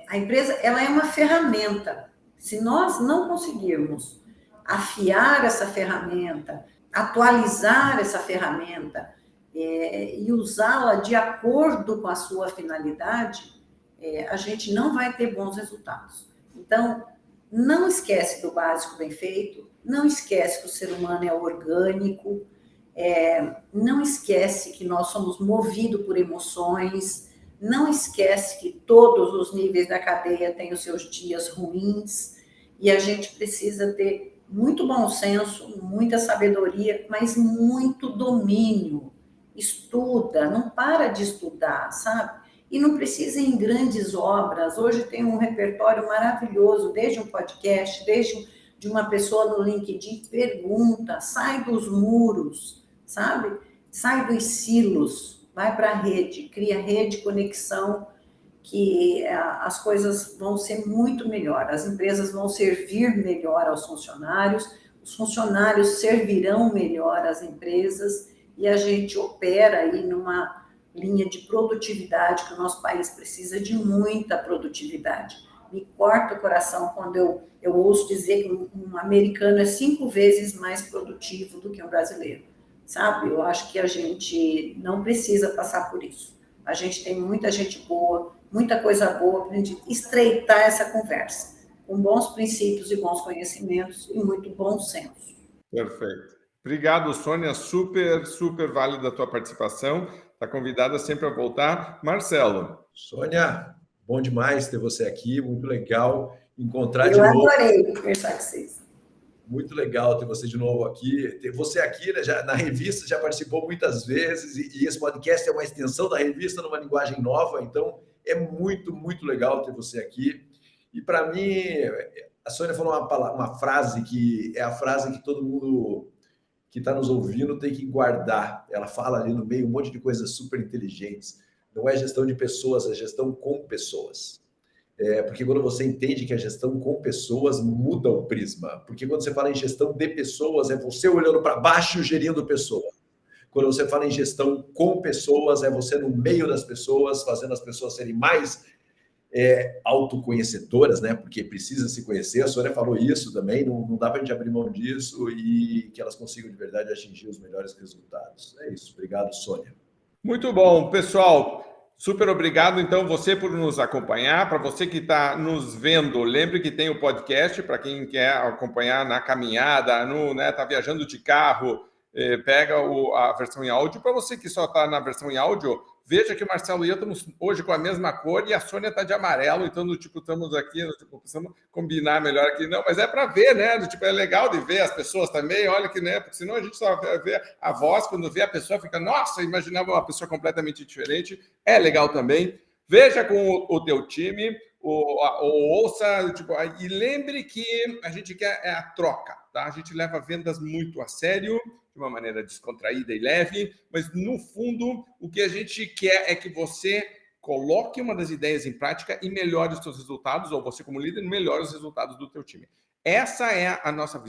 a empresa ela é uma ferramenta. Se nós não conseguirmos afiar essa ferramenta, atualizar essa ferramenta, e usá-la de acordo com a sua finalidade, a gente não vai ter bons resultados. Então, não esquece do básico bem feito, não esquece que o ser humano é orgânico, não esquece que nós somos movidos por emoções, não esquece que todos os níveis da cadeia têm os seus dias ruins, e a gente precisa ter muito bom senso, muita sabedoria, mas muito domínio. Estuda, não para de estudar, sabe? E não precisa ir em grandes obras. Hoje tem um repertório maravilhoso, desde um podcast, desde de uma pessoa no LinkedIn, pergunta, sai dos muros, sabe? Sai dos silos, vai para a rede, cria rede, conexão, que as coisas vão ser muito melhor, as empresas vão servir melhor aos funcionários, os funcionários servirão melhor às empresas, e a gente opera aí numa linha de produtividade, que o nosso país precisa de muita produtividade. Me corta o coração quando eu ouço dizer que um americano é 5 vezes mais produtivo do que um brasileiro, sabe? Eu acho que a gente não precisa passar por isso. A gente tem muita gente boa, muita coisa boa para a gente estreitar essa conversa, com bons princípios e bons conhecimentos e muito bom senso. Perfeito. Obrigado, Sônia. Super, super válida a tua participação. Está convidada sempre a voltar. Marcelo. Sônia, bom demais ter você aqui. Muito legal encontrar de novo. Eu adorei conversar com vocês. Muito legal ter você de novo aqui. Ter você aqui, né, já, na revista, já participou muitas vezes e esse podcast é uma extensão da revista numa linguagem nova. Então, é muito, muito legal ter você aqui. E, para mim, a Sônia falou uma frase que é a frase que todo mundo que está nos ouvindo tem que guardar. Ela fala ali no meio um monte de coisas super inteligentes. Não é gestão de pessoas, é gestão com pessoas. Porque quando você entende que a gestão com pessoas muda o prisma. Porque quando você fala em gestão de pessoas, é você olhando para baixo gerindo pessoas. Quando você fala em gestão com pessoas, é você no meio das pessoas, fazendo as pessoas serem mais autoconhecedoras, né? Porque precisa se conhecer. A Sônia falou isso também, não dá para a gente abrir mão disso e que elas consigam de verdade atingir os melhores resultados. É isso. Obrigado, Sônia. Muito bom, pessoal. Super obrigado, então, você por nos acompanhar. Para você que está nos vendo, lembre que tem o podcast para quem quer acompanhar na caminhada, tá viajando de carro, pega a versão em áudio. Para você que só está na versão em áudio, veja que o Marcelo e eu estamos hoje com a mesma cor e a Sônia está de amarelo, então, estamos aqui, precisamos combinar melhor aqui. Não, mas é para ver, né? É legal de ver as pessoas também, olha que, né? Porque senão a gente só vê a voz, quando vê a pessoa, fica, nossa, imaginava uma pessoa completamente diferente. É legal também. Veja com o teu time, ouça, e lembre que a gente quer a troca, tá? A gente leva vendas muito a sério, de uma maneira descontraída e leve, mas, no fundo, o que a gente quer é que você coloque uma das ideias em prática e melhore os seus resultados, ou você, como líder, melhore os resultados do teu time. Essa é a nossa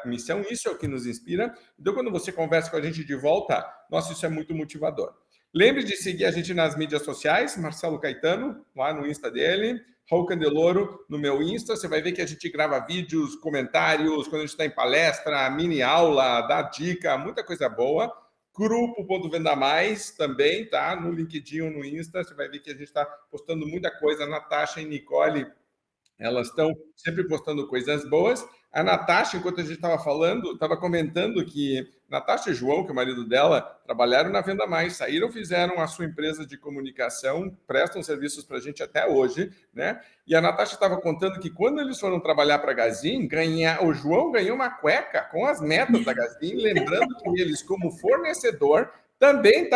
missão, isso é o que nos inspira. Então, quando você conversa com a gente de volta, nossa, isso é muito motivador. Lembre de seguir a gente nas mídias sociais, Marcelo Caetano, lá no Insta dele, Raul Candeloro no meu Insta. Você vai ver que a gente grava vídeos, comentários, quando a gente está em palestra, mini aula, dá dica, muita coisa boa. Grupo.venda mais também, tá? No LinkedIn ou no Insta, você vai ver que a gente está postando muita coisa. A Natasha e Nicole, elas estão sempre postando coisas boas. A Natasha, enquanto a gente estava falando, estava comentando que Natasha e João, que é o marido dela, trabalharam na Venda Mais, saíram, fizeram a sua empresa de comunicação, prestam serviços para a gente até hoje, né? E a Natasha estava contando que quando eles foram trabalhar para a Gazin, o João ganhou uma cueca com as metas da Gazin, lembrando que eles, como fornecedor, também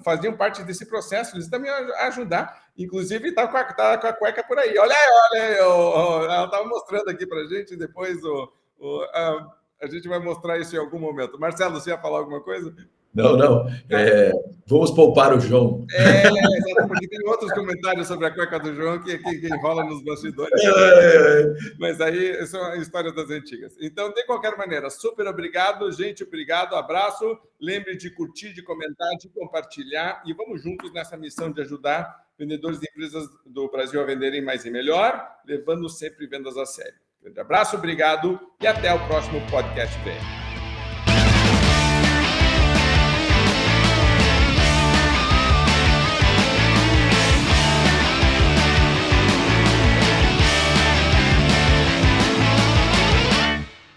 faziam parte desse processo, eles também ajudar, inclusive está com a cueca por aí. Olha aí, ela estava mostrando aqui para a gente, depois a gente vai mostrar isso em algum momento. Marcelo, você ia falar alguma coisa? Não. Vamos poupar o João. Porque tem outros comentários sobre a cueca do João que rola nos bastidores. Mas aí são a história das antigas. Então, de qualquer maneira, super obrigado, gente. Obrigado, abraço. Lembre de curtir, de comentar, de compartilhar. E vamos juntos nessa missão de ajudar vendedores de empresas do Brasil a venderem mais e melhor, levando sempre vendas a sério. Grande abraço, obrigado e até o próximo podcast BM.